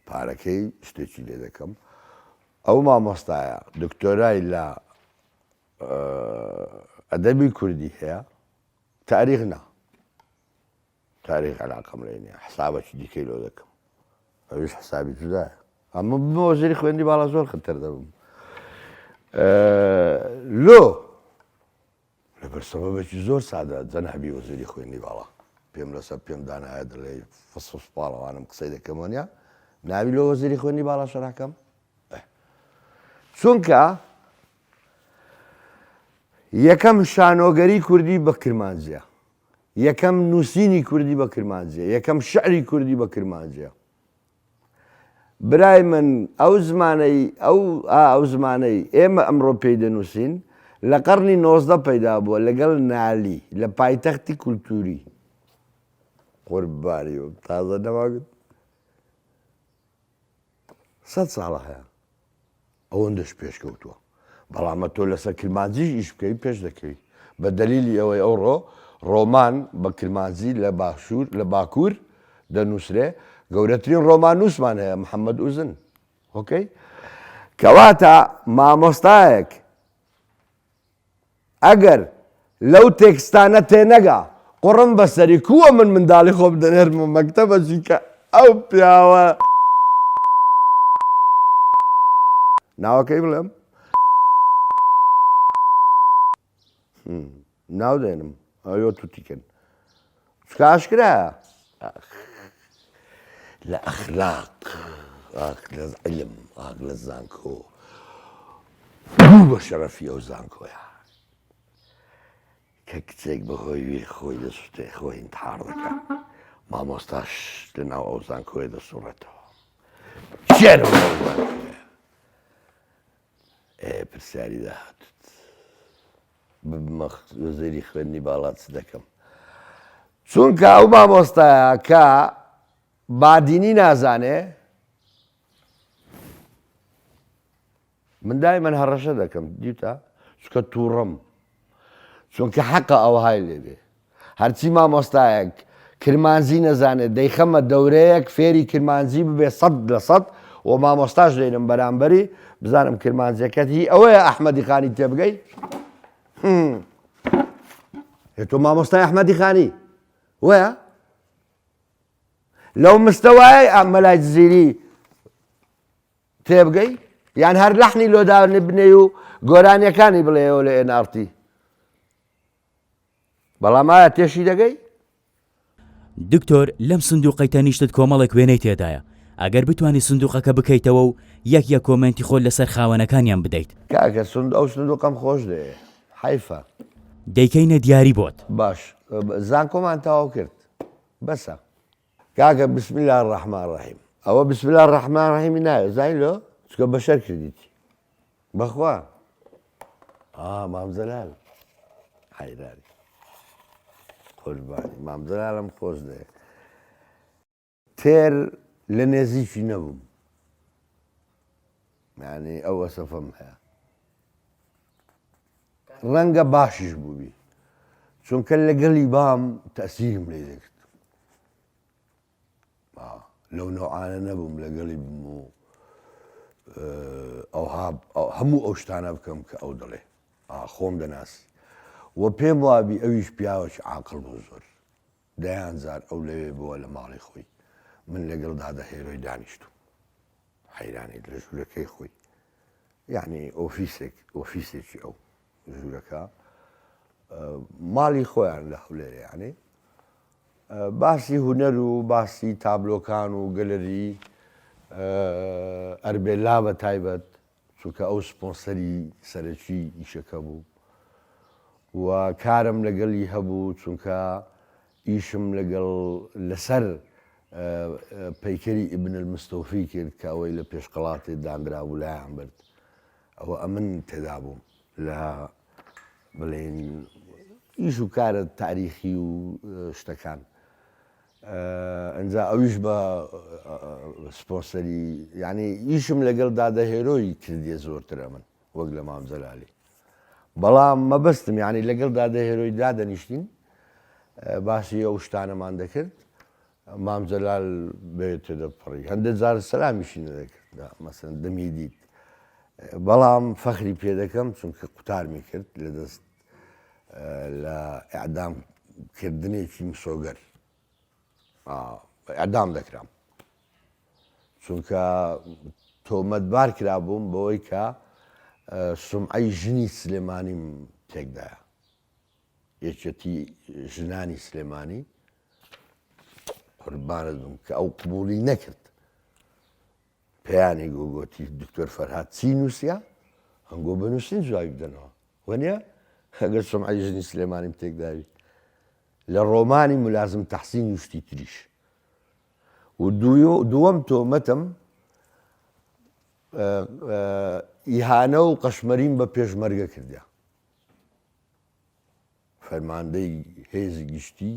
پارەکەی شتێکی لێ دەکەم ئەو مامۆستایە دکتۆرای لە ئەدەبی کوردی هەیە تاریخ نا تاریخ علاقەم لێ نییە حسابەکی دیکەی لۆ دەکەم ئەوش حسابی جودایە ئەمە بمە وەزیری خوێندی باڵا زۆر خەتەر دەبم لۆ لەبەر سەبەبێکی زۆر سادە جەنابی وەزیری خوێندی باڵا پێم لەسەر پێم دانایە دەڵێ فسفس باڵەوانم قسەی دەکەمەنیا ناوی لۆ وەزیری خوێندی باڵا شەراکەم چونکە یەکەم شانۆگەری کوردی بە کرمانجیە یەکەم نووسینی کوردی بە کرمانجیە یەکەم شعری کوردی بە کرمانجیە برای من ئەو زمانەی ئەو زمانەی ئێمە ئەمڕۆ پێی دەنووسین لە قەرنی 19 پەیدا بووە لەگەڵ نالی لە پایتەختی کولتوری قوربانی و تازە نەماگوت 100 ساڵە هەیە ئەوەندەش پێشکەوتووە بەڵامە تۆ لەسەر کرمانجیش ئیش بکەی پێش دەکەوی بە دەلیلی ئەوەی ئەوڕۆ ڕۆمان بە کرمانجی لە باشوور لە باکوور دەنووسرێ گەورەترین ڕۆمان نووسمان هەیە محەممەد ئوزن ئۆکەی کەواتە مامۆستایەک ئەگەر لەو تێکستانە تێنەگا قڕم بەسەری کووە من منداڵی خۆ بدەنێرمە مەکتەبەجی کە ئەو پیاوە ناوەکەی بڵێم ناو دێنم ئەوە تووتیکەن چکە ئاشکرایە لە ئەخلاق لە عیلم لە زانکۆ بە شەرەفی ئەو زانکۆیە کە کچێک بەهۆی وێ خۆی دەسووتێ خۆی ئینتحار دەکات مامۆستاش لەناو ئەو زانکۆیە دەسوڕێتەوە چێرە پرسیاری داهاتوت بمە وەزیری خوێندنی باڵا چ دەکەم چونکە ئەو مامۆستایە کە بادینی نازانێ من دایمەن هەڕەشە دەکەم دیتە چکە تووڕم چونکە حەقە ئەوهای لێبێ هەرچی مامۆستایەک کرمانجی نەزانێت دەیخەمە دەورەیەک فێری کرمانجی ببێ 100% و مامۆستاش دێنم بەرامبەری بزانم کرمانجەکەت هی ئەوەیە ئەحمەدی خانی تێبگەی تۆ مامۆستای ئەحمەدی خانی وەیە لەو مستەوای ئەمەلای جزیری تێبگەی یان هەر لەحنی لۆداونی بنێ و گۆرانیەکانی بڵێەوە لە ئێنارتی بەڵام ئایا تێشی دەگەی دکتۆر لەم سندوقەی تەنیشتت کۆمەڵێک وێنەی تێدایە ئەگەر بتوانانی سندوقەکە بکەیتەوە و یەک کۆمنتی خۆل لەسەر خاوەنەکانیان بدەیت کاکە ئەو سندوقەم خۆش دێ حیفە دەیکەینە دیاری بۆت باش زانکۆمان تەواو کرد بەسە کاکە بسم الله الرحمن الرحیم ئەوە بسم الله الرحمن الرحیمی نایە زای لۆ چکە بەشەر کردیتی بەخوا مامزەلال حەیرانی قوربانی مامزەلالم خۆش دێ تێر لە نێزیکی نەبووم یعنی ئەو ئەسەفەم هەیە ڕەنگە باشیش بووبی چونکە لەگەڵی بام تەسیرم لێ دەکرد لەو نۆعانە نەبووم لەگەڵی بم و هەموو ئەو شتانە بکەم کە ئەو دەڵێ خۆم دەناسی وە پێم وابی ئەویش پیاوەکی عاقڵ بوو زۆر دەیانزار ئەو لەوێ بووە لە ماڵی خۆی من لەگەڵ دادە هێرۆی دانیشتم حەیرانی لە ژوورەکەی خۆی یعنی ئۆفیسێکی ئەو ژوورەکە ماڵی خۆیان لە هەولێرە یعنی باسی هونەر و باسی تابلۆکان و گەلەری ئەربێلا بە تایبەت چونکە ئەو سپۆنسەری سەرەکی ئیشەکە بوو و کارم لەگەڵی هەبوو چونکە ئیشم لەگەڵ لەسەر پەیکەری ئیبن المستەوفی کرد کە ئەوەی لە پێشقەڵاتی دانرا بوو لایان برد ئەوە ئەمن تێدا بووم لە بڵێن ئیش و کارە تاریخی و شتەکان ئەنجا ئەویش بە سپۆنسەری یعنی ئیشم لەگەڵ دادەهێرۆی کردیە زۆرترە من وەک لە مامزەلالی بەڵام مەبەستم یعنی لەگەڵ دادەهێرۆی دادەنیشتین باسی ئەو شتانەمان دەکرد مامزەلال بێت تێدەپڕی هەندێک جار سەلامیشی نەدەکرد مەسەن دەمی دیت بەڵام فەخری پێ دەکەم چونکە قوتارمی کرد لە دەست لە ئەعدامکردنێکی مسۆگەر ئەعدام دەکرام چونکە تۆمەتبار کرابووم بەوەی کە سومعەی ژنی سلێمانیم تێکدایە یەکێتی ژنانی سلێمانی قوربانت بم کە ئەو قبوڵی نەکرد پەیانی گۆگۆتی دکتۆر فەرهاد چی نووسیا هەنگۆ بنووسین جوابی بدەنەوە وەنیە ئەگەر سومعەی ژنی سلێمانیم تێکداوی لە ڕۆمانی ملازم تەحسین وشتی تریش و دووەم تۆمەتم ئیهانە و قەشمەریم بە پێشمەرگە کردیا فەرماندەی هێزی گشتی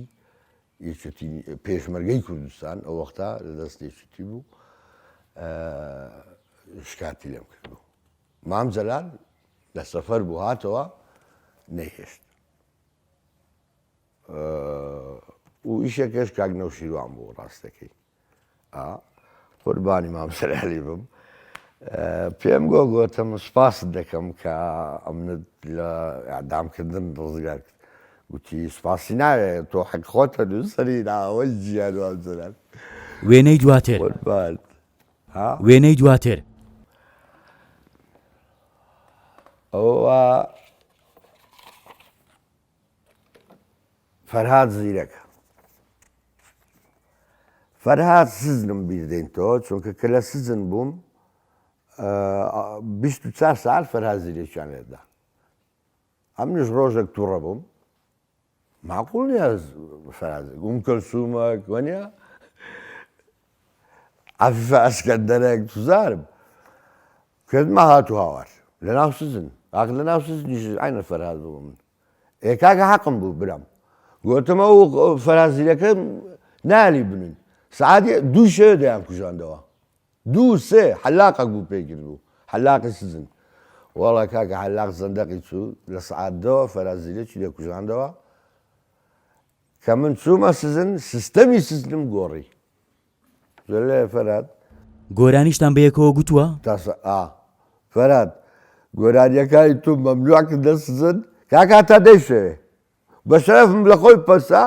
پێشمەرگەی کوردستان ئەو وەختا لە دەستێکی بوو شکاتی لێم کردبوو مام جەلال لە سەفەر بوو هاتەوە نەیهێشت و ئیشێکەش کاک نەوشیروان بوو ڕاستەکەی قوربانی مام جەلالی بم پێم گۆتم سپاست دەکەم کە ئەمنت لە ئەعدامکردن ڕزگار کرد وتی سپاسی ناوێت تۆ حەق خۆتە نووسەری ناوەل جیان وام جەلال وێنەی دواتر وێنەی دواتر ئەوە فەرهاد زیرەکە فەرهاد سزنم بیردەینەوە چونکە کە لە سزن بووم 24 سال فەرهاد زیرێکیان لێدا ئەمنیش ڕۆژێک تووڕە بووم معقوڵ نیە فەرهاد کەلسوومەک وەنیە عەفیفە ئەسکەندەرێک توزارم کردمە هاتوو هاوار لە ناو سزن لە ناو سزنیش عینە فەرهاد بوو من کاکە حەقم بوو برام گوتمە و فەرهاد زیرەکە نالی بنین سعادی دوو شەوە دەیان کوژاندەوە دوو سێ حەلاقێک بوو پێگیر بوو حەلاقی سزن وەڵا کاکە حەلاق زەندەقی چوو لە سعادەوە فەرهاد زیرەکی لێ کوژاندەوە کە من چوومە سزن سیستەمی سزنم گۆڕی لێ فەرهاد گۆرانیشتان بەیەکەوە گوتووە فەرهاد گۆرانیەکانی تو مەمنوع کردە سزن کاکە تا دەی شەوێ بە شەرەفم لە خۆی پەسا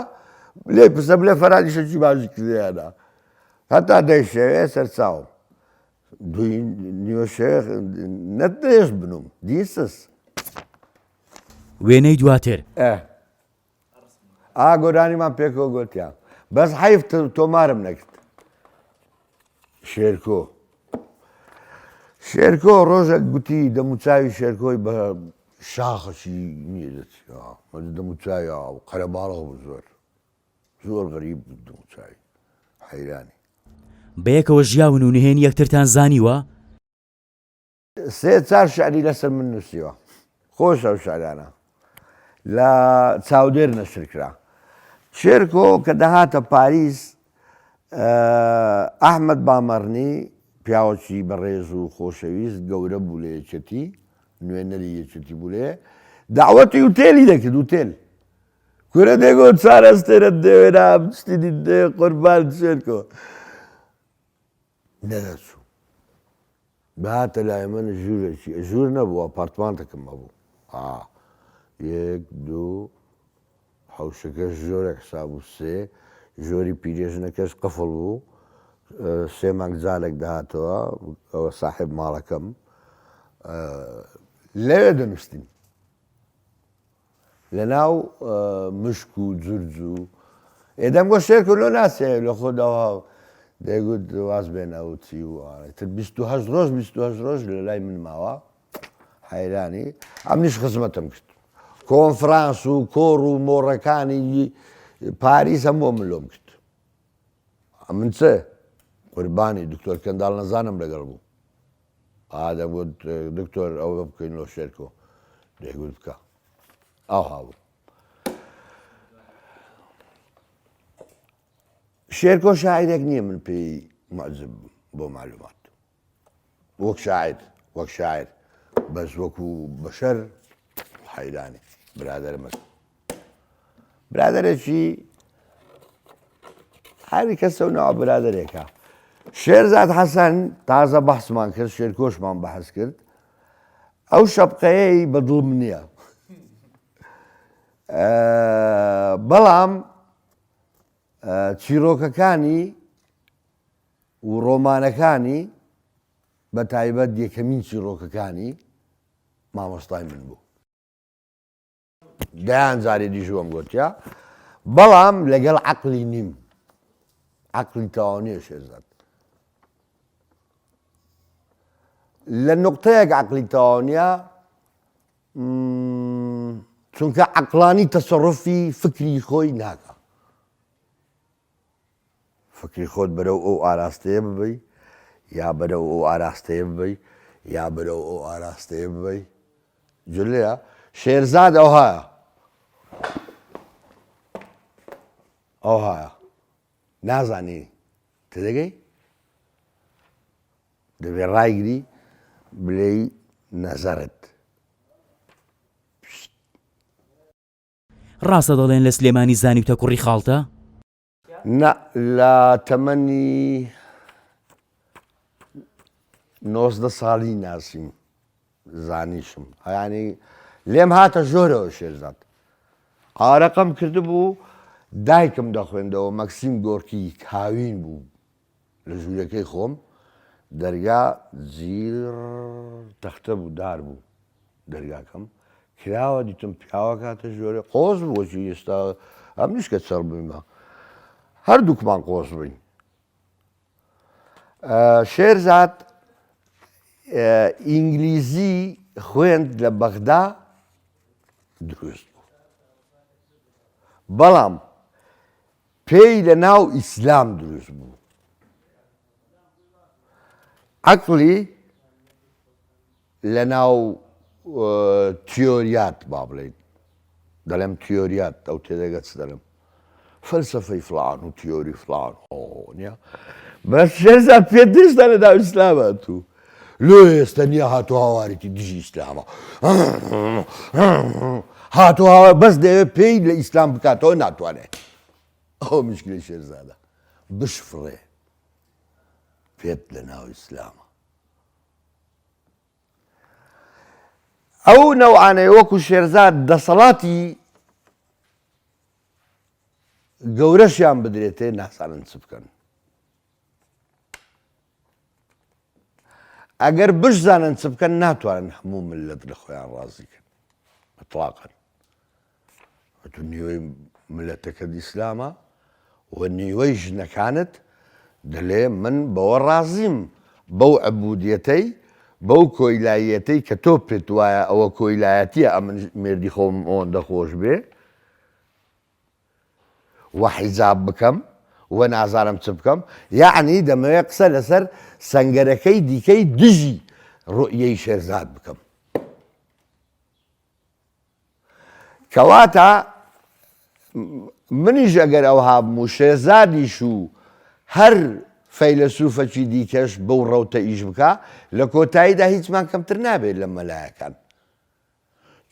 لێ پرسە بڵێ فەرهاد ئیشەکی باشی کردیانە هەتا دەی شەوێ سەرچاوم دوی نیوە شەوێ نەتێش بنوم دیسس وێنەی دواتر گۆرانیمان پێکەوە گوتیان بەس حەیف تۆمارم نەکرد شێرکۆ ڕۆژێک گوتی دەموچاوی شێرکۆی بە شاخەشی نیێت دەموچاوی قەرەباڵەوە بوو زۆر غەریب بوو دەموچاوی حەیرانی بەیەکەوە ژیاون و نهێنی یەکترتان زانیوە سێ چار شعری لەسەر من نووسیوە خۆشە ئەو شعرانە لە چاودێر نەشر کرا شێرکۆ کە دەهاتە پاریس ئەحمەد بامەڕنی پیاوەکی بەڕێز و خۆشەویست گەورە بوو لە یەکێتی نوێنەری یەکێتی بوو لێ داوەتی ئوتێلی دەکرد ئوتێل کورە دێگۆ چارەستێرت دەوێرا شتی دێ قوربان شێرکۆ نەدەچوو بەهاتە لای من ژوورێکی ژوور نەبوو ئەپارتمانتێکم هەبوو یەک دوو حەوشەکەش ژۆرێک حساب و سێ ژۆری پیرێژنەکەش قفڵ بوو سێ مانگ جارێک داهاتەوە ئەوە ساحب ماڵەکەم لەوێ دەنووسین لە ناو مشک و جورج و ئێدەم گۆ شێرکۆ لۆ ناسێ لە خۆداوە دەیگوت واز بێنەوتی وتر 28 ڕۆژ 28 ڕۆژ لە لای من ماوە حەیرانی ئەمنیش خزمەتم کرد کۆنفرانس و کۆڕ و مۆڕەکانی پاریس هەموو من لۆم کرد من چێ قوربانی دکتۆر کەنداڵ نەزانم لەگەڵ بوو دەگوت دکتۆر ئەوە بکەین لۆ شێرکۆ دەیگوت بکە ئەو هاوو شێرکۆ شاعیرێک نییە من پێی مەعجب بۆ معلومات وەک شاعیر بەس وەکو بەشەر حەیرانی برادەرمە برادەرێکی هەری کەسە و ناوە برادەرێکە شێرزاد حەسەن تازە بەحسمان کرد شێرکۆشمان بەحەس کرد ئەو شەپقەیەی بەدڵم نییە. بەڵام چیرۆکەکانی و ڕۆمانەکانی بە تایبەت یەکەمین چیرۆکەکانی مامۆستای من بوو. دەیان جارێ دیژوەم گوتیا، بەڵام لەگەڵ عەقلی نیم، عەقلی تەواو نییە شێرزاد. لە نوقتەیەک عەقلی تەواو نییە، چونکە عەقلانی تەسەڕوفی فکری خۆی ناکە. فکری خۆت بەرەو ئەو ئاراستەیە ببەی، یا بەرەو ئەو ئاراستەیە ببەی، یا بەرەو ئەو ئاراستەیە ببەی. جلەیە شێرزاد ئەو هایە، ئەو هایە، نازانی تێدەگەی؟ دەبێ ڕایگری بلێی نەزەرت. ڕاستە دەڵێن لە سلێمانی زانیوتە کوڕی خاڵتە؟ نە، لە تەمەنی 19 ساڵی ناسیم زانیشم، ینی لێم هاتە ژۆرەوە شێرزاد. ئارەقەم کردبوو دایکم دەخوێندەوە، مەکسیم گۆرکی کاوین بوو لە ژوورەکەی خۆم، دەرگا زیر تەختە بوو، دار بوو دەرگاکەم، کراوە دیتم پیاوە کاتە ژۆرە قۆز بووەچی ئێستا ئەم نیشکە چڕ بوویمە، هەردووکمان قۆز بووین. شێرزاد ئینگلیزی خوێند لە بەغدا دروست بوو، بەڵام پێی لە ناو ئیسلام دروست بوو. عەقلی لە ناو تیۆریات با بڵێین، دەڵێم تیۆریات، ئەو تێدەگە چ دەڵێم، فەلسەفەی فڵان و تیۆری فڵان نییە، بەس شێرزاد پێت دێشتا لە ناو ئیسلامە تو لۆ ئێستا نییە هاتووە هاوارێکی دژی ئیسلامە، هاتووە هاوار بەس دەوێت پێی لە ئیسلام بکاتەوە ناتوانێت. ئەوە مشکلی شێرزادە، بشفڕێ پێت لە ناو ئیسلامە. ئەو نەوعانەیە وەکو شێرزاد دەسەڵاتی گەورەشیان بدرێتێ ناسانن چ بکەن. ئەگەر بشزانن چ بکەن ناتوانن هەموو ملت لە خۆیان ڕازیکەن ئەتڵاقەن. تو نیوەی ملەتەکەت ئیسلامە و نیوەی ژنەکانت دەڵێ من بەوە ڕازیم، بەو عەبودیەتەی بەو کۆیلایەتەی کە تۆ پێت وایە ئەوە کۆیلایەتیە، ئەمن مێردی خۆم ئەوەندە خۆش بێ و حیجاب بکەم و نازانم چ بکەم، یعنی دەمەوێت قسە لەسەر سەنگەرەکەی دیکەی دژی ڕوئیەی شێرزاد بکەم. کەواتە منیش ئەگەر ئەو هابم و شێرزادیش و هەر فەیلسوفەکی دیکەش بەو ڕەوتە ئیش بکە، لە کۆتاییدا هیچمان کەمتر نابێت لە مەلایەکان،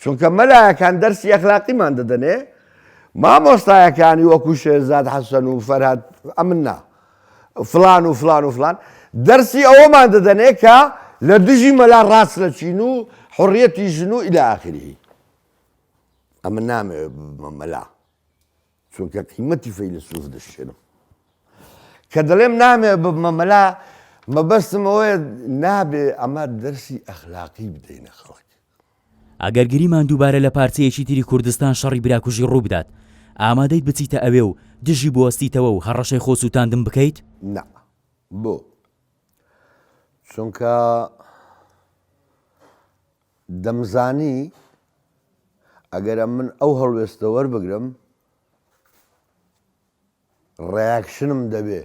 چونکە مەلایەکان دەرسی ئەخلاقیمان دەدەنێ، مامۆستایەکانی وەکو شێرزاد حەسەن و فەرهاد ئەمن نا فلان و فلان و فلان دەرسی ئەوەمان دەدەنێ کە لە دژی مەلا ڕاست لەچین و حوڕیەتی ژن و ئیلا ئاخری. ئەمن نامەوێت ببمە مەلا، چونکە قیمەتی فەیلسوف دەشێنم. کە دەڵێم نامەوێت ببمە مەلا، مەبەستم ئەوەیە نابێ ئەمە دەرسی ئەخلاقی بدەینە خەڵک. ئەگەرگریمان دووبارە لە پارچەیەکی تری کوردستان شەڕی براکوژی ڕوو بدات، ئامادەیت بچیتە ئەوێ و دژی بوەستیتەوە و هەڕەشەی خۆ سووتاندن بکەیت؟ نا، بۆ چونکە دەمزانی ئەگەر من ئەو هەڵوێستە وەربگرم ڕیاکشنم دەبێ،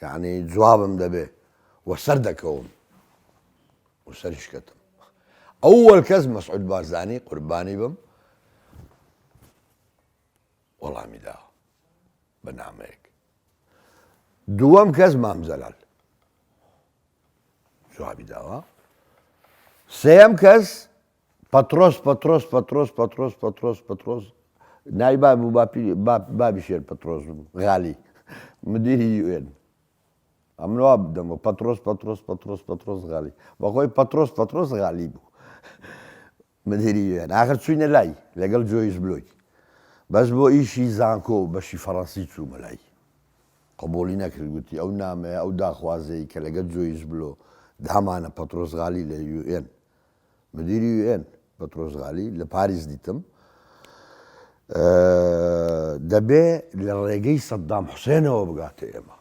یعنی جوابم دەبێ و سەر دەکەوم و سەریشکەتم. ئەووەل کەس مەسعود بارزانی قوربانی بم وەڵامی داوە بە نامەیەک. دووەم کەس مام جەلال جوابی داوە. سێەم کەس پەترۆس پەترۆس پەترۆس پەترۆس پەترۆس پەترۆس نای بابوو بابی شێر پەترۆس بوو غالی مدیری UN ئەمنوا بدەمەوە پەترۆس پەترۆس پەترۆس پەترۆس غالی بەخۆی پەترۆس پەترۆس غالی بوو. مدیری آخر چوینە لای لەگەڵ جۆیس بلۆی بەس بۆ ئیشی زانکۆ و بەشی فەڕەنسی چوومە لای قبولی نەکرد گوتی ئەو نامەیە ئەو داخوازەی کە لەگەڵ جۆیس بلۆ دامانە پەترۆزغالی لە UN مدیری UN پەترۆزغالی لە پاریس دیتم دەبێ لە ڕێگەی سەددام حوسێنەوە بگاتە ئێمە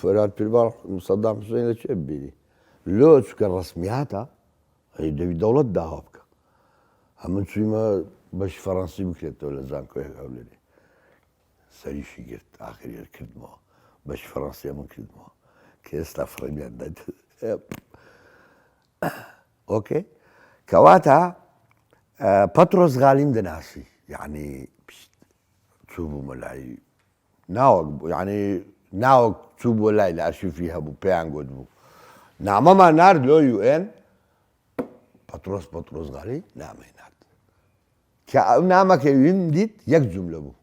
فەرهاد پیرباڵ سەددام حوسێن لە چێ ببینی لۆ چکە ڕسمیاتە دەوی دەوڵەت داوا بکە هەموو چوویمە بەشی فەڕەنسی بکرێتەوە لە زانکۆیەک ئەو لێرێ سەریشی گرت ئاخریێر کردمەوە بەشی فەڕەنسی من کردمەوە کە ئێستا فڕێمیان دەد ئۆکێ کەواتە پەترۆس غالیم دەناسی یعنی چوو بوومە لای ناوەک یعنی ناوەک چوو بۆ لای لە ئەرشیفی هەبوو پێیان گوت بوو نامەمان نارد لۆ UN پەترۆس غالی نامەی نارد کە ئەو نامەکە ویم دیت یەک جوملە بوو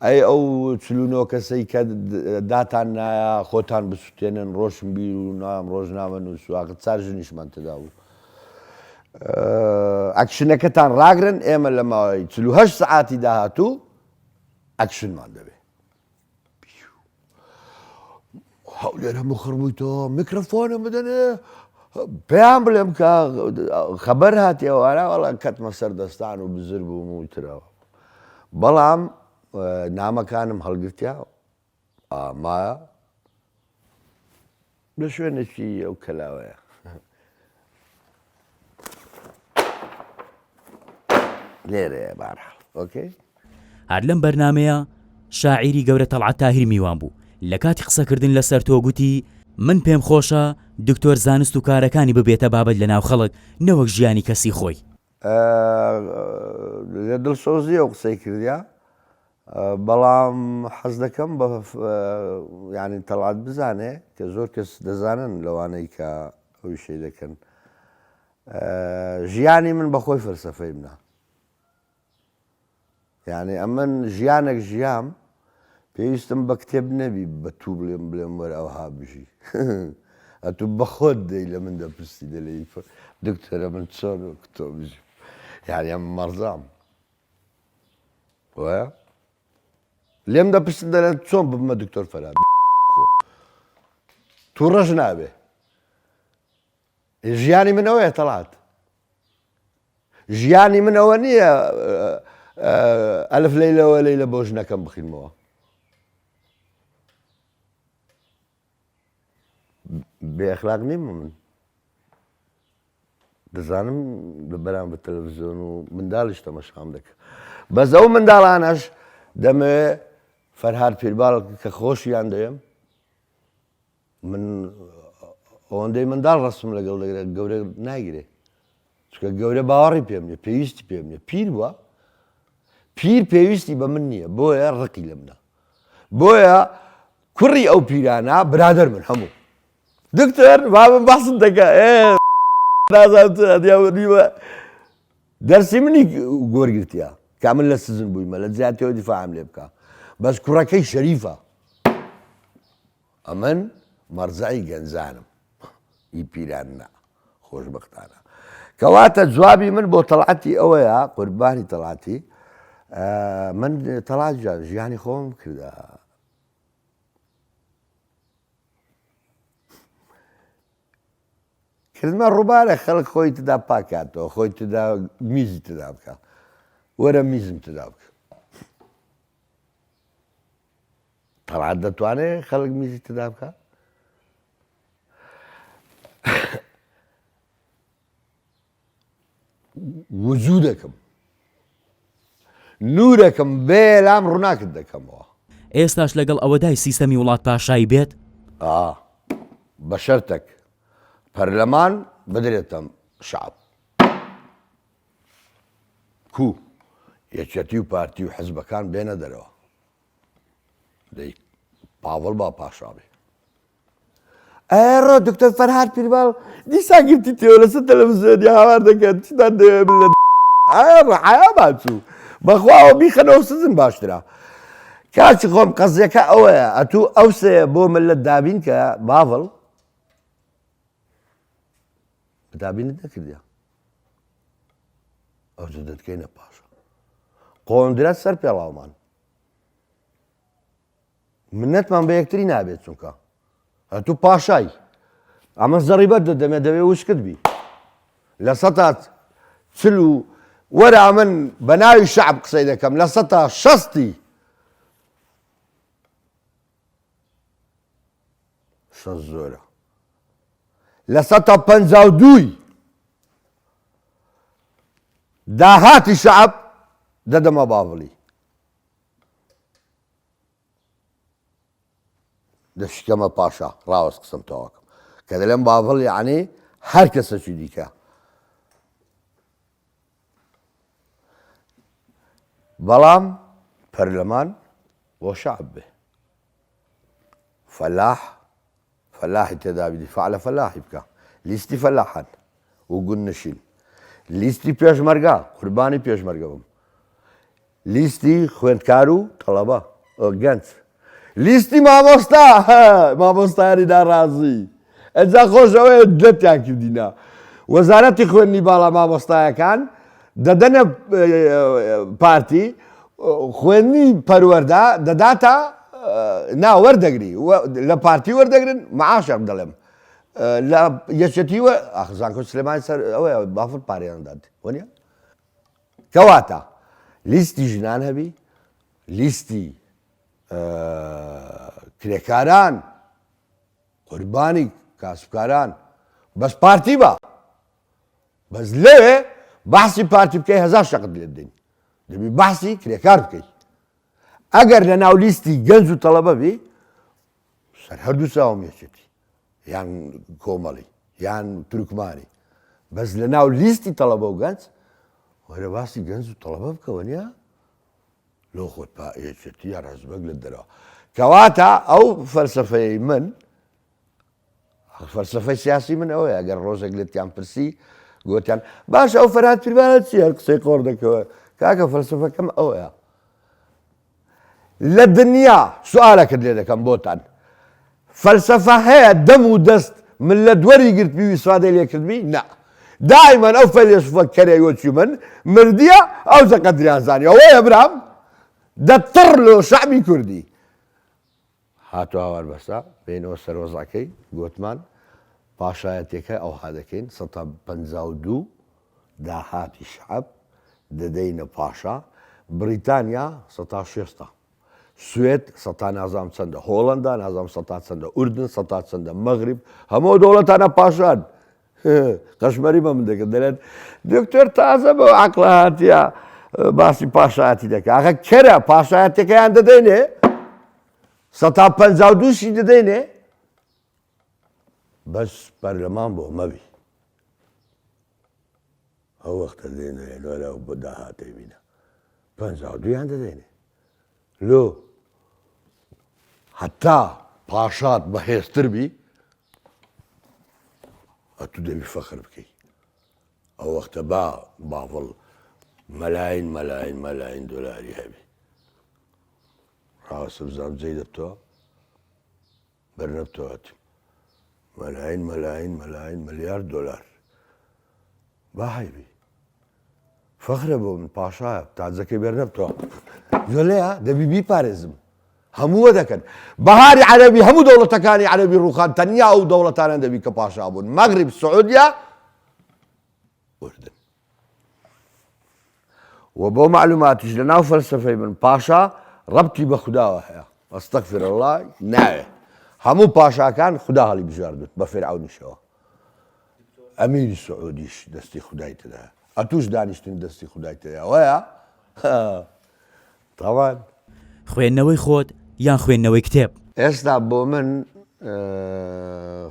ئەی ئەو 49 کەسەی کە داتان نایە خۆتان بسووتێنن ڕۆشن بیر و نام ڕۆژنامە نووسواکە چار ژنیشمان تێدا بوو ئەکشنەکەتان ڕاگرن ئێمە لە ماوەی 48 سەعاتی داهاتوو ئەکشنمان دەبێ هەولێر هەموو خڕبوویتەوە میکرۆفۆنە بدەنێ پێیان بڵێم کە خەبەر هاتیەوەوانە وەڵا کەتمە سەر دەستان و بزر بووم و ترەوە بەڵام نامەکانم هەڵگرتیا مایە لە شوێنێکی ئەو کەلاوەیە لێرەیە بارحاڵ ئۆکەی هەر لەم بەرنمەیە شاعیری گەورە تەڵعەت تاهیر میوان بوو لە کاتی قسەکردن لەسەر تۆ گوتی من پێم خۆشە دکتۆر زانست و کارەکانی ببێتە بابەت لە ناو خەڵک نەوەک ژیانی کەسی خۆی لە دڵسۆزیە و قسەی کردیا بەڵام حەز دەکەم بە ینی تەڵعات بزانێ کە زۆر کەس دەزانن لەوانەی کە ئەوی شەی دەکەن ژیانی من بەخۆی فەلسەفەی منە یعنی ئەمن ژیانێک ژیام پێویستم بە کتێب نەبی بە تو بڵێم وەرە ئەوها بژی ئەتو بەخۆت دەی لە من دەپرسی دەلێ دکتۆرە من چۆن تۆ بژی یعنی ئەم مەرزام وایە لێم دەپرسن دەڵێن چۆن ببمە دکتۆر فەرهاد توو ڕەش نابێ ژیانی منەوەیە تەڵعات ژیانی منەوە نییە ئەلف لەیلەوە لەیلە بۆ ژنەکەم بخینمەوە بێئەخلاق نیم من دەزانم لە بەرامبەر تەلەڤیزیۆن و منداڵیش تەماشام دەکەم بەس ئەو منداڵانەش دەمەوێ فەرهاد پیرباڵ کە خۆشیان دەوێم من ئەوەندەی منداڵ ڕەسم لەگەڵ دەگرێت گەورە ناگیرێ چکە گەورە باوەڕی پێم نیە پێویستی پێم نیە پیر بووە پیر پێویستی بە من نییە بۆیە ڕقی لە منە بۆیە کوڕی ئەو پیرانە برادەر من هەموو دکتۆر بابم باسم دەکە نازانیوە دەرسی منی گۆرگرتیا کا من لە سزن بوویمە لە جیاتەوە دیفاعم لێ بکە بەس کوڕەکەی شەریفە ئەمن مەرزای گەنجانم ئی پیرانە خۆشبەختانە کەواتە جوابی من بۆ تەڵعەتی ئەوەیە قوربانی تەڵعەتی من تەڵعات جان ژیانی خۆم کردە کردمە ڕووبارە خەڵک خۆی تدا پاکاتەوە خۆی تدا میزی تدا بکە وەرە میزم تدا بکە تەڵعات دەتوانێت خەڵک میزی تدا بکە وجودەکەم نورەکەم بێلام ڕووناکت دەکەمەوە ئێستاش لەگەڵ ئەوەدای سیستەمی وڵات پاشایی بێت بە شەرتێک پەرلەمان بدرێتە شعب کو یەکێتی و پارتی و حزبەکان بێنە دەرەوە دەی پاوەڵ با پاشابێ ئەڕۆ دکتۆر فەرهاد پیرباڵ دیسان گرتی تێوە لەسەر تەلەڤیزیۆنی هاوار دەکەن چیتان دەوێ من لە ڕەحەیا بچوو بەخواوە بیخەنەوە سزم باشترا کاچی خۆم قەزیەکە ئەوەیە ئەتوو ئەو سێ بۆ ملت دابین کە باڤڵ کتابینت نەکردیا ئەو جە دەتکەینە پاشا قۆندرە سەر پێڵاومان منەتمان بە یەکتری نابێت چونکە ئەتوو پاشای ئەمە زەڕیبەت دەمێ دەوێ وشکت بی لە سەتات چل و وەرە من بە ناوی شەعب قسەی دەکەم لە سەتا شەستی شەست زۆرە لە سەتا پەنجا و دووی داهاتی شەعب دەدەمە باڵی دەشکەمە پاشا ڕاوەست قسم تەواکەم کە دەلێم باڵ یعنی هەر کەسەکی دیکە بەڵام پەرلەمان بۆ شەعب بێ فەلاحی تێدا دیفاع لە فەلاحی بکە لیستی فەلاحان و گون نشین لیستی پێشمەرگا قوربانی پێشمەرگە بم لیستی خوێندکار و تەڵەبە گەنج لیستی مامۆستا مامۆستایانی داڕازی ئەجا خۆشەوەی دەتیان کردینە وەزارەتی خوێندنی باڵا مامۆستایەکان دەدەنە پارتی خوێندنی پەروەەردە دەداتە ناوەردەگری لە پارتی وەردەگرن معاشم دەڵێم لە یەکێتی ئاخزانکۆ سلێمانی سەر ئەوەیە بافر پارێیان داد وەنیە کەواتە لیستی ژنان هەبی لیستی کرێکاران قوربانی کاسبکاران بەس پارتی بە بەس لێوێ بەحسی پارتی بکەی هەزار شەقت لێت دێن دەبی بەحسی کرێکار بکەیت ئەگەر لە ناو لیستی گەنج و تەڵەبە بی سەر هەردوو چاوم یەکێتی یان کۆمەڵی یان تورکمانی بەس لە ناو لیستی تەڵەبە و گەنج وەرە باسی گەنج و تەڵەبە بکەوە نیە لۆ خۆت یەکێتی یا ڕازبەگ لە دەرەوە کەواتە ئەو فەلسەفەی من فەلسەفەی سیاسی من ئەوەیە ئەگەر ڕۆژێک لێتیان پرسی گوتیان باش ئەو فەرهاد پیربانە چی هەر قسەی قۆڕ دەکەوە کاکە فەلسەفەکەم ئەوەیە لە دنیا سوالەکەت لێ دەکەم بۆتان فەلسەفە هەیە دەم و دەست من لە دووەری گرتبی ویسوادەی لێکردبی نا دائیمەن ئەو فەلسەفە کەرەوەچی من مردیە ئەو جە قەدریان زانی ئەوەیە برام دەتڕ لە شەعبی کوردی هاتووە هاوار بەسا بینەوە سەرۆزاکەی گوتمان پاشایەتێکە ئەو هادەکەین 152 داهاتی شەعب دەدەینە پاشا بریتانیا 160 سوێد 100 نازام چەندە هۆڵەندا نازام 100 چەندە ئوردن 100 چەندە مەغریب هەموو دەوڵەتانە پاشان قەشمەری بە من دەکرد دەڵێت دکتۆر تازە بە عەقڵە هاتیە باسی پاشایەتی دەکە ئاخە کەرە پاشایەتەکەیان دەدەینێ 152شی دەدەینێ بەس پەرلەمان بۆ مەبی ئەو وەختە دێنێ لۆرە بۆ داهاتەی بینە 52یان دەدەینێ لۆ هەتا پاشات بەهێزتر بی ئەتوو دەبی فەخر بکەی ئەو وەختە باڵ مەلاین دۆلاری هەبی ڕاوەسە بزانم جێی دەبتەوە بەرنەبتەوەتیم مەلاین ملیار دۆلار با هەیبی فەخرە بۆ من پاشایە تاجەکەی بەرنەبتەوە جۆلەیە دەبی بیپارێزم هەمووە دەکەن بەهاری عەرەبی هەموو دەوڵەتەکانی عەرەبی ڕووخان تەنیا ئەو دەوڵەتانیان دەبی کە پاشا بوون مەغریب سعودیا ئوردن و بۆ معلوماتیش لە ناو فەلسەفەی من پاشا ڕەبتی بە خوداوە هەیە ئەستەغفر الله ناوێ هەموو پاشاکان خدا هەڵی بژاردن بە فێرعەونیشەوە ئەمیری سعودیش دەستی خودای تێدایە ئەتوش دانیشتن دەستی خودای تێدایە وایە تاوان خوێندنەوەی خۆت یان خوێندنەوەی کتێب ئێستا بۆ من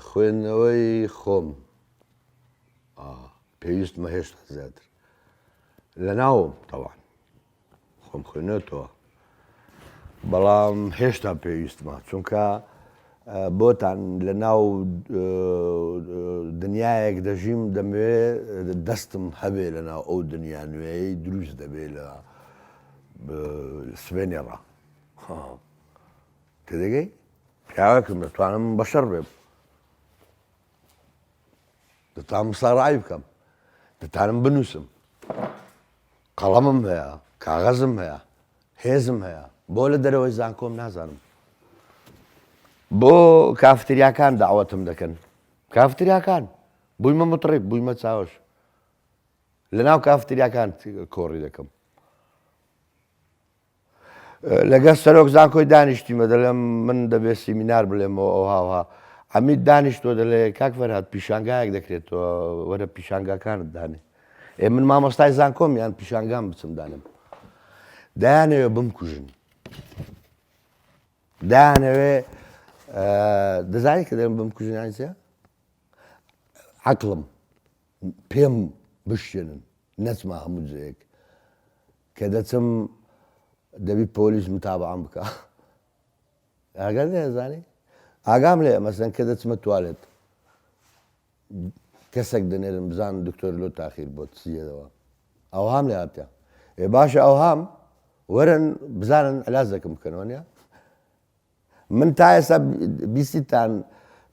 خوێندنەوەی خۆم پێویستمە هێشتا زیاتر لە ناوم تەوان خۆم خوێنێتەوە بەڵام هێشتا پێویستمە چونکە بۆتان لە ناو دنیایەک دەژیم دەمەوێت دەستم هەبێ لە ناو ئەو دنیا نوێی دروست دەبێت لە سوێنێڕە تێدەگەی پیاوەکم دەتوانم بەشەر بێم دەتوانم ساڕایی بکەم دەتانم بنووسم قەڵەمم هەیە کاغەزم هەیە هێزم هەیە بۆ لە دەرەوەی زانکۆم نازانم بۆ کافتریاکان داوەتم دەکەن کافتریاکان بوویمە مطڕێک بوویمە چاوەش لەناو کافتریاکان کۆڕی دەکەم لەگەڵ سەرۆک زانکۆی دانیشتیمە دەڵێم من دەبێت سیمینار بڵێمەوە ئەو هاوها ئەمید دانیشتۆ دەڵێ کاک فەرهاد پیشانگایەک دەکرێتەوە وەرە پیشانگاکانت دانێ من مامۆستای زانکۆم یان پیشانگام بچم دانم دایانەوێ بمکوژن دایانەوێ دەزانی کە دەم بمکوژنیان چێ عەقڵم پێم بشێنن نەچمە هەموو جەیەک کە دەچم دەبی پۆلیس متابعەم بکە ئاگەر نێزانی ئاگام لێ مەسەن کە دەچمە توالێت کەسێک دەنێرم بزان دکتۆر لۆ تاخیر بۆ چیەوە ئەوهام لێ هاتە باشە ئەوهام وەرن بزانن علاج دەکەم بکەنەوە نیە من تا ئێستا بیستیتان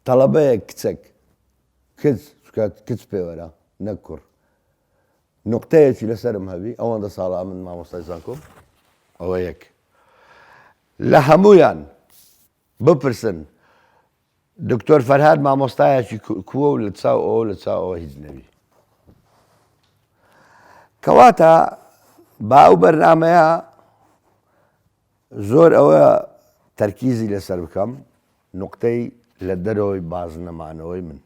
تەڵەبەیە کچێک کچ پێوەرە نەک کوڕ نوقتەیەکی لەسەرم هەبی ئەوەندە ساڵا من مامۆستای زانکۆم ئەوە یەک لە هەمویان بپرسن دکتۆر فەرهاد مامۆستایەکی کووە و لە چاو ئەوە لە چاو ئەوە هیچ نەبی کەواتە با ئەو بەرنامەیە زۆر ئەوە تەرکیزی لەسەر بکەم نوقتەی لە دەرەوەی باز نەمانەوەی من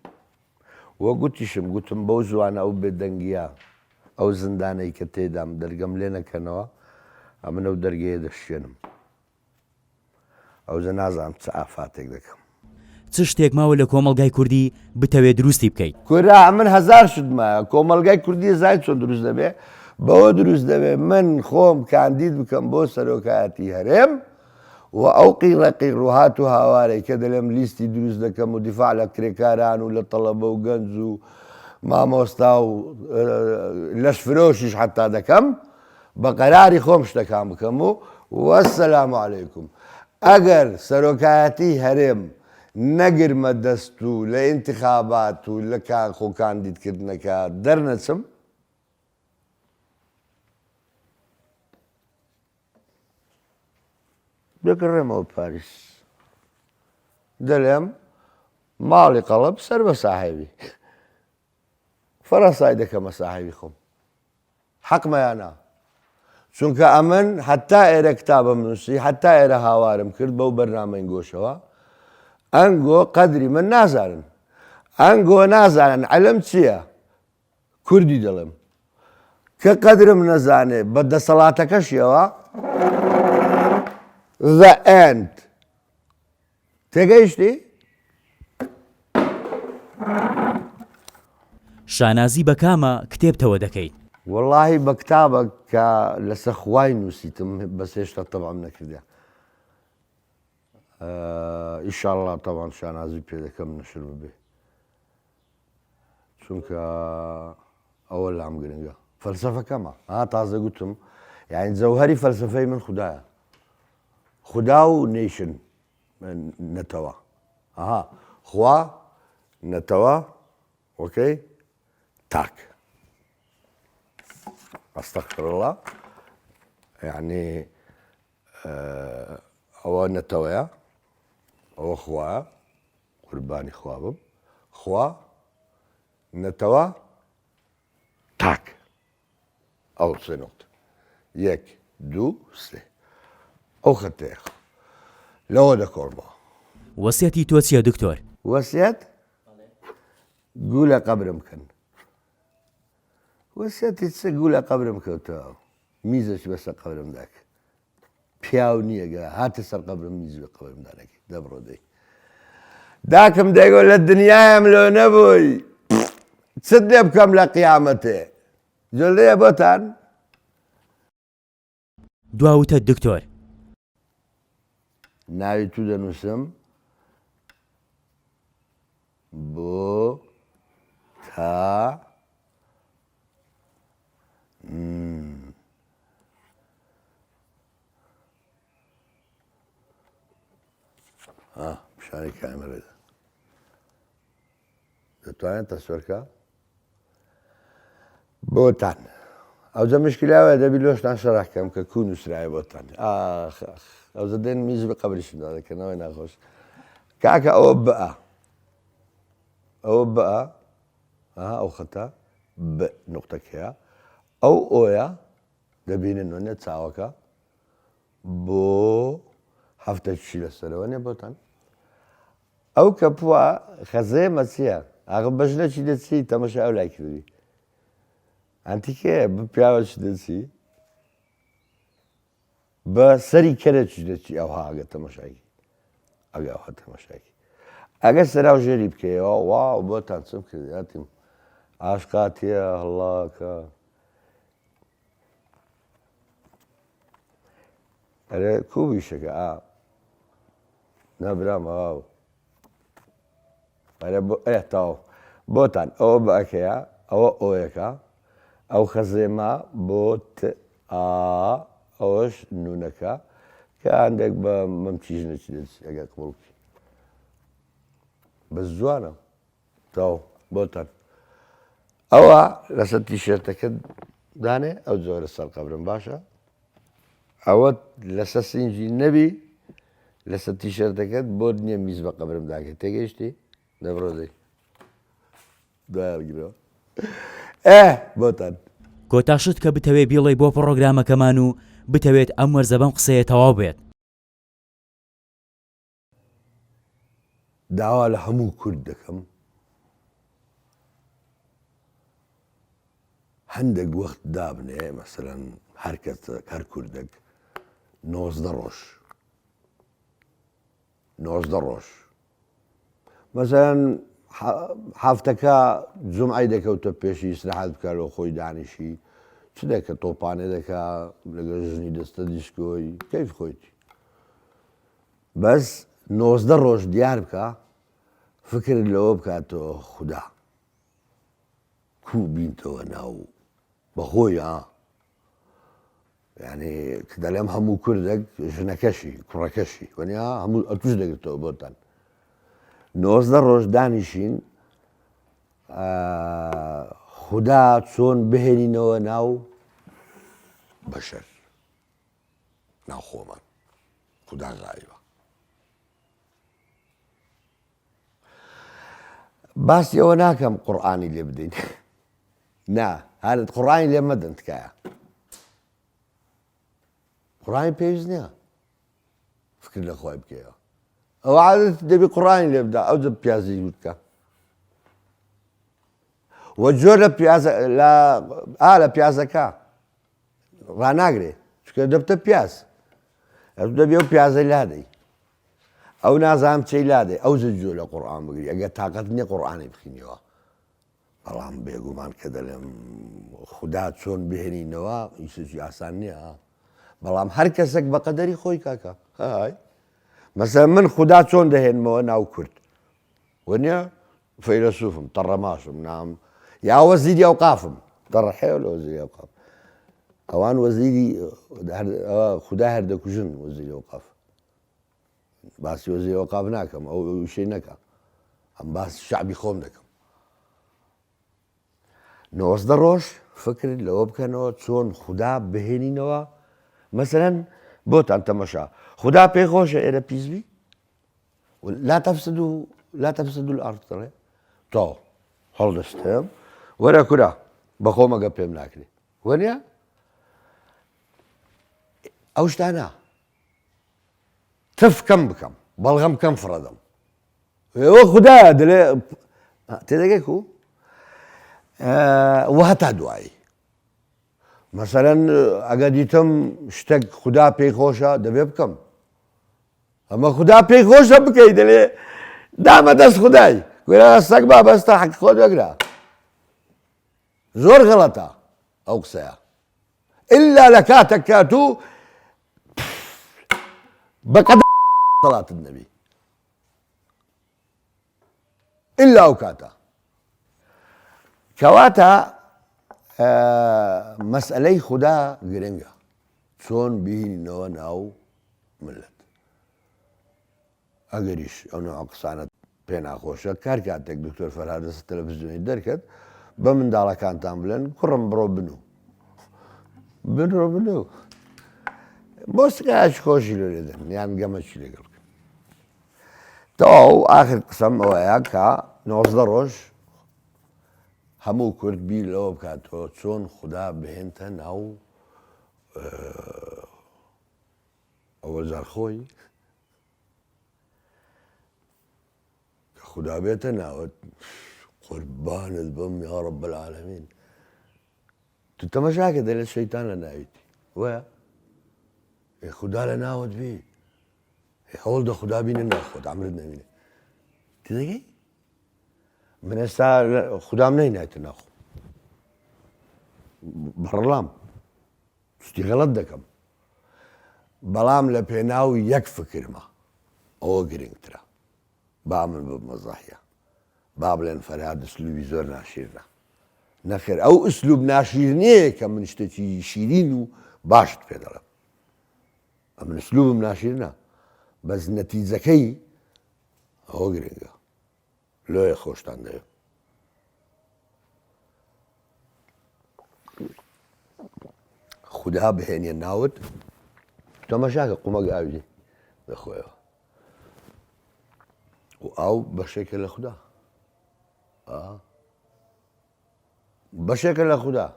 وە گوتیشم گوتم بەو زوانە ئەو بێدەنگیە ئەو زندانەی کە تێدام دەرگەم لێ نەکەنەوە ئەمن ئەو دەرگەیە دەشێنم ئەوجە نازانم چ ئافاتێک دەکەم چ شتێک ماوە لە کۆمەڵگای کوردی بتەوێت دروستی بکەیت کورا من هەزار شتمایە کۆمەلگای کوردی زای چۆن دروست دەبێ بەوە دروست دەبێ من خۆم کاندید بکەم بۆ سەرۆکایەتی هەرێم و ئەو قیڕە قیڕوهات و هاوارێک کە دەڵێم لیستی دروست دەکەم و دیفاع لە کرێکاران و لە تەڵەبە و گەنج و مامۆستا و لەش فرۆشیش حتا دەکەم بە قەراری خۆم شتەکان بکەم و وەسەلام عەلەیکوم ئەگەر سەرۆکایەتی هەرێم نەگرمە دەست و لە ئینتیخابات و لە خۆکاندیدکردنەکە دەرنەچم دەگەڕێمەوە پاریس دەڵێم ماڵی قەڵەب سەر بە ساحێبی فەڕەنسای دەکەمە ساحێبی خۆم حەقمەیانە چونکە ئەمن حتا ئێرە کتابم نووسی حتا ئێرە هاوارم کرد بەو بەرنامەی گۆشەوە ئەنگۆ قەدری من نازانن ئەنگۆ نازانن عەلەم چییە کوردی دەڵێم کە قەدرم نەزانێ بە دەسەڵاتەکەشیەوە the end تێگەیشتی شانازی بە کامە کتێبتەوە دەکەیت واللهی بە کتابە کە لەسەر خوای نووسیتم بەس هێشتا تەبعم نەکردە ئیشاڵڵا تەوان شانازی پێ دەکەم نەشر ببێ چونکە ئەوە لام گرنگە فەلسەفەکەمە تازە گوتم یعنی جەوهەری فەلسەفەی من خوددایە خدا و نێشن نەتەوە خوا نەتەوە وەکەی تاک ئەستەغفیرڵڵا یعنی ئەوە نەتەوەیە ئەوە خوایە قوربانی خوا بم خوا نەتەوە تاک ئەو سێ نقطە یەک دوو سێ ئەو خەتەیە لەوە دەکۆڕمەوە وەسیەتی تۆ چییە دکتۆر وەسیەت گوو لە قەبرم بکەن وەسیەتی چ گوو لە قەبرم کەوتەوە میزەش بەسەر قەبرم داکە پیاو نییەگە هاتە سەر قەبرم میز بە قەبرم دانەکە دەبڕۆ دەی داکەم دەیگۆ لە دنیایم لۆ نەبووی چت لێ بکەم لە قیامەتێ جۆلەیە بۆتان دواوتە دکتۆر ناوی تو دەنووسم بۆ تا پیشانی کامێرەدا دەتوانێت تەسوەرکە بۆتان ئەوجە مشکلاوە دەبی لۆشتان شەڕاکەم کە کو نووسرایە بۆتان ئەوزە دێن میز بە قەبریشدا دەکەنەوەی ناخۆش کاکە ئەوە بە ئەوە بە ئەو خەتە ب نقطەکەیە ئەو ئۆیە دەبینن وێنێ چاوەکە بۆ هەفتەشی لەسەرەوە نێ بۆتان ئەو کە پووە خەزێ مەچیە ئاغ بەژنەکی دەچی تەمەشا ئەو لای کردی ئەنتیکێ بپیاوەش دەچی بە سەری کەرەکی دەچی ئەو هاگە تەمەشاکی ئەگەوە تەمەشاکی ئەگەر سەراو ژێری بکەیەوە واو بۆتان چم کردیاتیم ئاشقاتیە هەڵاکە ئەرێ کوبیشەکە نەبرام ئاو ئەرێ ئێتاو بۆتان ئەوە بەکەیە ئەوە ئۆیەکە ئەو خەزێمە بۆ ئەوەش نونەکە کە هەندێک بە مەمچیژنەچی دەچی ئەگەر قوڵکی بە جوانە تاو بۆتان ئەوە لەسەر تیشێرتەکە دانێ ئەو جۆرە سەر قەبرم باشە ئەوە لەسەر سینجی نەبی لەسەر تیشێرتەکەت بۆ نییە میز بە قەبرم داکە تێگەیشتی دەبڕۆدەی دوایگرەوە بۆتان کۆتاشت کە بتەوێت بیڵێ بۆ پڕۆگرامەکەمان و بتەوێت ئەم وەرزە بەم قسەیە تەواو بێت داوا لە هەموو کورد دەکەم هەندێک وەخت دابنێ مەسەلەن هەر کەس هەر کوردێک 19 ڕۆژ مەسەلەن هەفتەکە جومعی دەکەوتە پێشی ئیسراحەت بکارەوە خۆی دانیشی چ دەکە تۆپانێ دەکا لەگەڵ ژنی دەستە دیسکۆی کەیف خۆیتی بەس 19 ڕۆژ دیار بکە فکرت لەوە بکاتەوە خودا کوو بینتەوە ناو بەخۆی یعنی کە دەڵێم هەموو کوردێک ژنەکەشی کوڕەکەشی وەنیا هەموو ئەتوش دەگرێتەوە بۆتان 19 ڕۆژ دانیشین خودا چۆن بهێنینەوە ناو بەشەر ناو خۆمان خودا غایبە باسی ئەوە ناکەم قورئانی لێ بدەین نا هەرت قورئانی لێ مەدەن تکایە قورئانی پێویست نییە فکر لە خۆی بکەیەوە ئەوە عادەت دەبی قورئانی لێ بدە ئەو دە پیازی بکە وە جۆر لە پیازەکە ڕناگرێ چکە دەبتە پیاز دەبێ و پیازەی لادەی ئەو نازانم چی لادێ ئەو زۆر لە قورئان بگری ئەگەر تااقەت نییە قورئانی بخینیەوە بەڵام بێگومان کە دەڵێم خودا چۆن بهێنینەوە ئیشی ئاسان نییە بەڵام هەر کەسێک بە قەدەری خۆی کاکە مەسەلەن من خودا چۆن دەهێنمەوە ناو کورد وەنیە فەیلسوفم تەڕەماشم نام یا وەزیری ئەوقافم دەڕەحێ لە وەزیری ئەوقاف ئەوان وەزیری خودا هەردەکوژن وەزیری ئەوقاف باسی وەزیری ئەوقاف ناکەم ئەو وشەی نەکە ئەم باسی شعبی خۆم دەکەم 19 ڕۆژ فکرت لەوە بکەنەوە چۆن خودا بهێنینەوە مەسەلەن بۆتان تەمەشا خودا پێی خۆشە ئێرە پیسبی لا تەفسدوا الأرض تۆ هەڵدەستێم وەرە کورا بەخۆمەگە پێم ناکرێ وەنیە ئەو شتانە تف کەم بکەم بەڵغەم کەم فڕەدەم ئێوە خوددایە دلێ تێدەگەی و وە هەتا دوایی مەسەلەن ئەگە دیتم شتێک خودا پێی خۆشە دەبێ بکەم ئەمە خودا پێی خۆشە بکەی دەلێ دامە دەست خودای گوێرە سەگ با بەستە حەق خۆت وەگرە زۆر غەڵەتە ئەو قسەیە ئللا لە کاتێک کاتوو بەقەدەر سەڵاتت نەبی ئللا ئەو کاتە کەواتە مەسئلەی خودا گرنگە چۆن بهێنینەوە ناو ملت ئەگەریش ئەو نوع قسانە پێ ناخۆشە کار کاتێک دکتۆر فەرهاد تەلەڤیزیۆنی دەرکەت بە منداڵەکانتان بڵێن کوڕم بڕۆ بنوو بنڕۆ بنوو بۆستگاش خۆشی لێ لێدەن یان گەمەکی لەگەڵ تەواو ئاخر قسەم ئەوەیە کە 19 ڕۆژ هەموو کورد بیر لەوە بکاتەوە چۆن خوددا بهێنتە ناو ئەوە زارخۆی کە خوددا بێتە ناوت قوربانت بم یا رب العالمین تو تەمەشاکە دەلێت شەیتان لە ناویتی وایە خوددا لە ناوت بێ هەوڵ دە خوددا بینە ناخۆت ئەمرت نەبینێ تی دەگەی من ئێستا خوددام نەینایتە ناخۆ بەڕڵام ستی غەڵەت دەکەم بەڵام لە پێناو یەک فکرمە ئەوە گرنگترە با من بە مەزاحیە با بڵێن فەرهاد ئوسلوبی زۆر ناشیرنە نەخێر ئەو ئوسلوب ناشیرنەیە کە من شتێکی شیرین و باشت پێ دەڵێم ئەمن ئوسلوبم ناشیرنە بەس نەتیجەکەی ئەوە گرنگە لۆیە خۆشتان دەوێت خوددا بهێنێ ناوت تەماشاکە قومەک ئاوی دەخۆیەوە و ئاو بەشێکە لە خوددا بەشێکە لە خوددا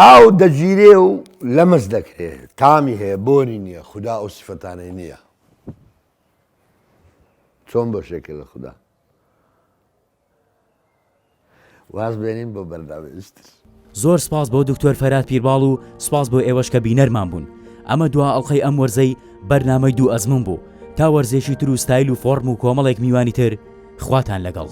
ئاو دەگیرێ و لەمەس دەکرێت تامی هەیە بۆنی نییە خوددا ئەو سفەتانەی نییە چۆن بەشێکە لە خوددا واز بێنین بۆ بەرداوێستر زۆر سپاس بۆ دکتۆر فەرهاد پیرباڵ و سپاس بۆ ئێوەش کە بینەرمان بوون ئەمە دوا ئەڵقەی ئەم وەرزەی بەرنامەی دوو ئەزمون بوو تا وەرزێکی تر و ستایل و فۆرم و کۆمەڵێک میوانی تر خواتان لەگەڵ